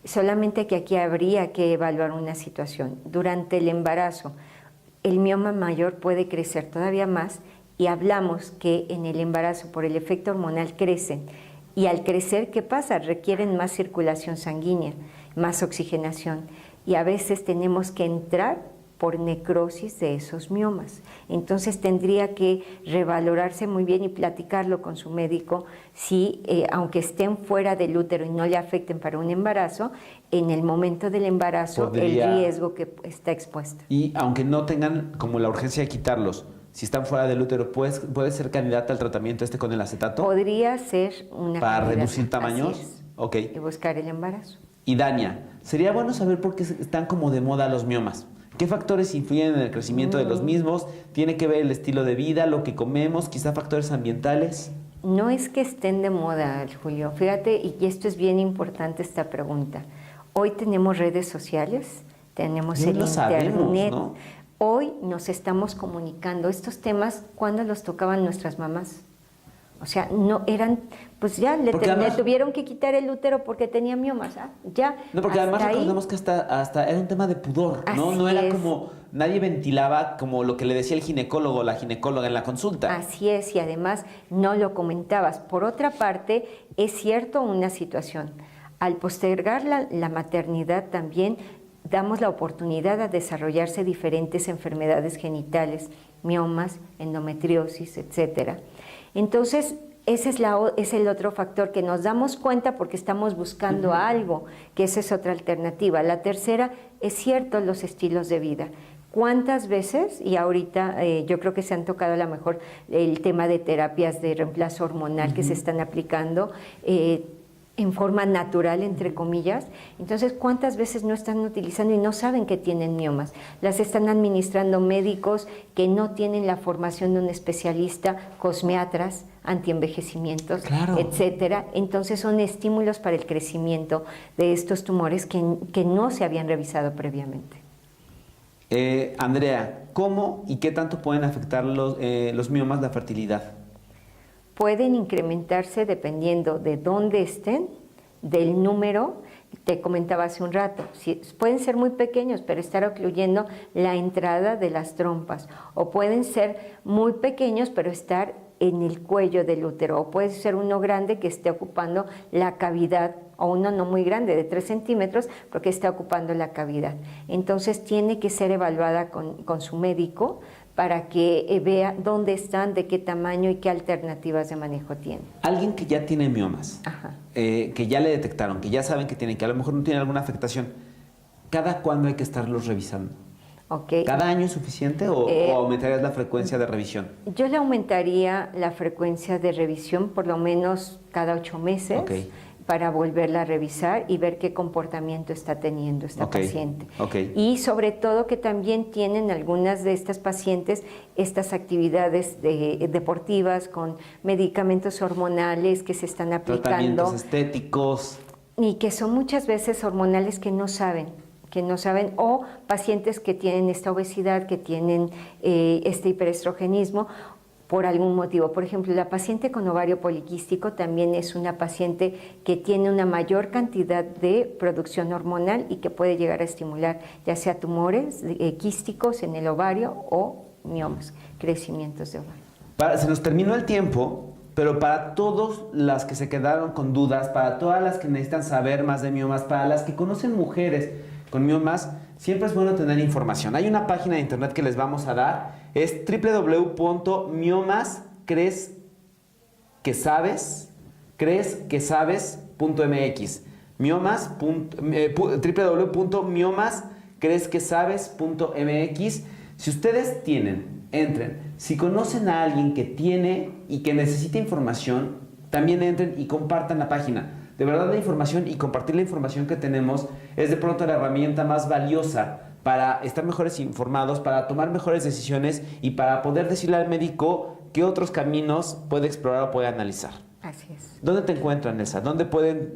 Solamente que aquí habría que evaluar una situación. Durante el embarazo, el mioma mayor puede crecer todavía más y hablamos que en el embarazo por el efecto hormonal crecen. Y al crecer, ¿qué pasa? Requieren más circulación sanguínea, más oxigenación. Y a veces tenemos que entrar por necrosis de esos miomas. Entonces tendría que revalorarse muy bien y platicarlo con su médico si, aunque estén fuera del útero y no le afecten para un embarazo, en el momento del embarazo Podría- el riesgo que está expuesto. Y aunque no tengan como la urgencia de quitarlos, si están fuera del útero, ¿puede ser candidata al tratamiento con el acetato? Podría ser una ¿Para candidata, reducir tamaños? así es, Ok. y buscar el embarazo. Y Dania, sería bueno saber por qué están como de moda los miomas. ¿Qué factores influyen en el crecimiento de los mismos? ¿Tiene que ver el estilo de vida, lo que comemos, quizá factores ambientales? No es que estén de moda, Julio. Fíjate, y esto es bien importante esta pregunta. Hoy tenemos redes sociales, tenemos Hoy el lo internet. sabemos, ¿no? Hoy nos estamos comunicando. Estos temas, ¿cuándo los tocaban nuestras mamás? O sea, no eran, pues ya le Porque además- tuvieron que quitar el útero porque tenía miomas, ya. No, porque hasta además ahí. recordemos que hasta era un tema de pudor, ¿no? Así No era es. como, nadie ventilaba como lo que le decía el ginecólogo o la ginecóloga en la consulta. Así es, y además no lo comentabas. Por otra parte, es cierto una situación. Al postergar la maternidad también damos la oportunidad a desarrollarse diferentes enfermedades genitales, miomas, endometriosis, etcétera. Entonces, ese es el otro factor que nos damos cuenta porque estamos buscando algo, que esa es otra alternativa. La tercera, es cierto, los estilos de vida. ¿Cuántas veces? Y ahorita yo creo que se han tocado a lo mejor el tema de terapias de reemplazo hormonal que se están aplicando en forma natural, entre comillas. Entonces, ¿cuántas veces no están utilizando y no saben que tienen miomas? Las están administrando médicos que no tienen la formación de un especialista, cosmiatras, antienvejecimientos, Claro. etcétera. Entonces, son estímulos para el crecimiento de estos tumores que no se habían revisado previamente. Andrea, ¿cómo y qué tanto pueden afectar los miomas la fertilidad? Pueden incrementarse dependiendo de dónde estén, del número, te comentaba hace un rato, pueden ser muy pequeños, pero estar ocluyendo la entrada de las trompas, o pueden ser muy pequeños, pero estar en el cuello del útero, o puede ser uno grande que esté ocupando la cavidad, o uno no muy grande, de 3 centímetros, porque está ocupando la cavidad. Entonces tiene que ser evaluada con su médico para que vea dónde están, de qué tamaño y qué alternativas de manejo tienen. Alguien que ya tiene miomas, Ajá. que ya le detectaron, que ya saben que tienen, que a lo mejor no tienen alguna afectación, ¿cada cuándo hay que estarlos revisando? Okay. ¿Cada año es suficiente o aumentarías la frecuencia de revisión? Yo le aumentaría la frecuencia de revisión por lo menos cada 8 meses. Ok. para volverla a revisar y ver qué comportamiento está teniendo esta paciente. Y sobre todo que también tienen algunas de estas pacientes estas actividades deportivas con medicamentos hormonales que se están aplicando. Tratamientos estéticos. Y que son muchas veces hormonales que no saben, o pacientes que tienen esta obesidad, que tienen este hiperestrogenismo, por algún motivo. Por ejemplo, la paciente con ovario poliquístico también es una paciente que tiene una mayor cantidad de producción hormonal y que puede llegar a estimular ya sea tumores quísticos en el ovario o miomas, crecimientos de ovario. Se nos terminó el tiempo, pero para todas las que se quedaron con dudas, para todas las que necesitan saber más de miomas, para las que conocen mujeres con miomas, siempre es bueno tener información. Hay una página de internet que les vamos a dar, es www.miomascreesquesabes.mx www.miomascreesquesabes.mx. Si ustedes entren. Si conocen a alguien que tiene y que necesita información, también entren y compartan la página. De verdad, la información y compartir la información que tenemos es de pronto la herramienta más valiosa para estar mejores informados, para tomar mejores decisiones y para poder decirle al médico qué otros caminos puede explorar o puede analizar. Así es. ¿Dónde te encuentran, Elsa? ¿Dónde pueden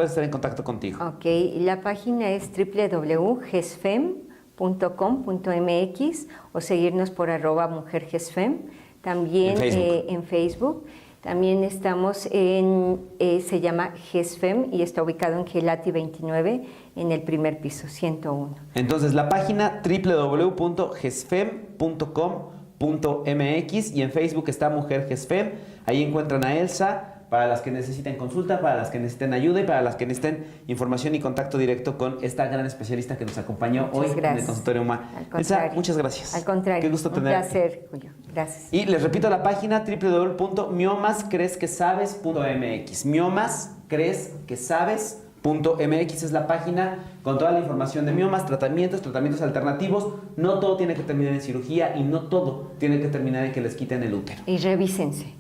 estar en contacto contigo? Ok, la página es www.gesfem.com.mx o seguirnos por @mujergesfem. También en Facebook. También estamos se llama GESFEM y está ubicado en Gelati 29 en el primer piso, 101. Entonces la página www.gesfem.com.mx y en Facebook está Mujer GESFEM. Ahí encuentran a Elsa para las que necesiten consulta, para las que necesiten ayuda y para las que necesiten información y contacto directo con esta gran especialista que nos acompañó hoy en el consultorio UMA. Elsa, muchas gracias. Al contrario. Qué gusto tenerte. Un placer, Julio. Gracias. Y les repito la página www.miomascreesquesabes.mx. Miomascreesquesabes.mx es la página con toda la información de miomas, tratamientos alternativos. No todo tiene que terminar en cirugía y no todo tiene que terminar en que les quiten el útero. Y revísense.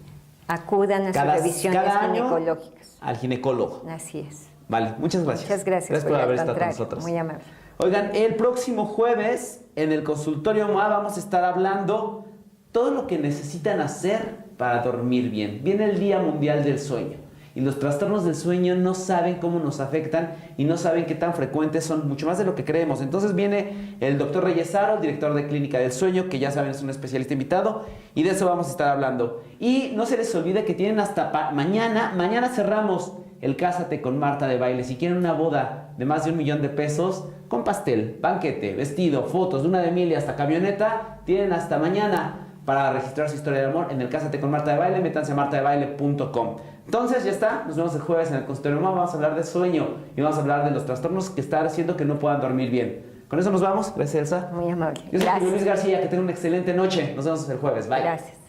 Acudan a sus revisiones ginecológicas. Al ginecólogo. Así es. Vale, muchas gracias. Muchas gracias. Gracias por haber estado con nosotros. Muy amable. Oigan, el próximo jueves en el consultorio MOA vamos a estar hablando todo lo que necesitan hacer para dormir bien. Viene el Día Mundial del Sueño y los trastornos del sueño no saben cómo nos afectan y no saben qué tan frecuentes son, mucho más de lo que creemos. Entonces viene el doctor Reyesaro, director de Clínica del Sueño, que ya saben es un especialista invitado, y de eso vamos a estar hablando. Y no se les olvide que tienen hasta mañana cerramos el Cásate con Marta de Baile. Si quieren una boda de más de $1 millón, con pastel, banquete, vestido, fotos, luna de miel y hasta camioneta, tienen hasta mañana para registrar su historia de amor en el Cásate con Marta de Baile. Métanse a martadebaile.com. Entonces ya está, nos vemos el jueves en el consultorio. Vamos a hablar de sueño y vamos a hablar de los trastornos que están haciendo que no puedan dormir bien. Con eso nos vamos. Gracias, Elsa. Muy amable. Yo soy Luis García, que tengan una excelente noche. Nos vemos el jueves. Bye. Gracias.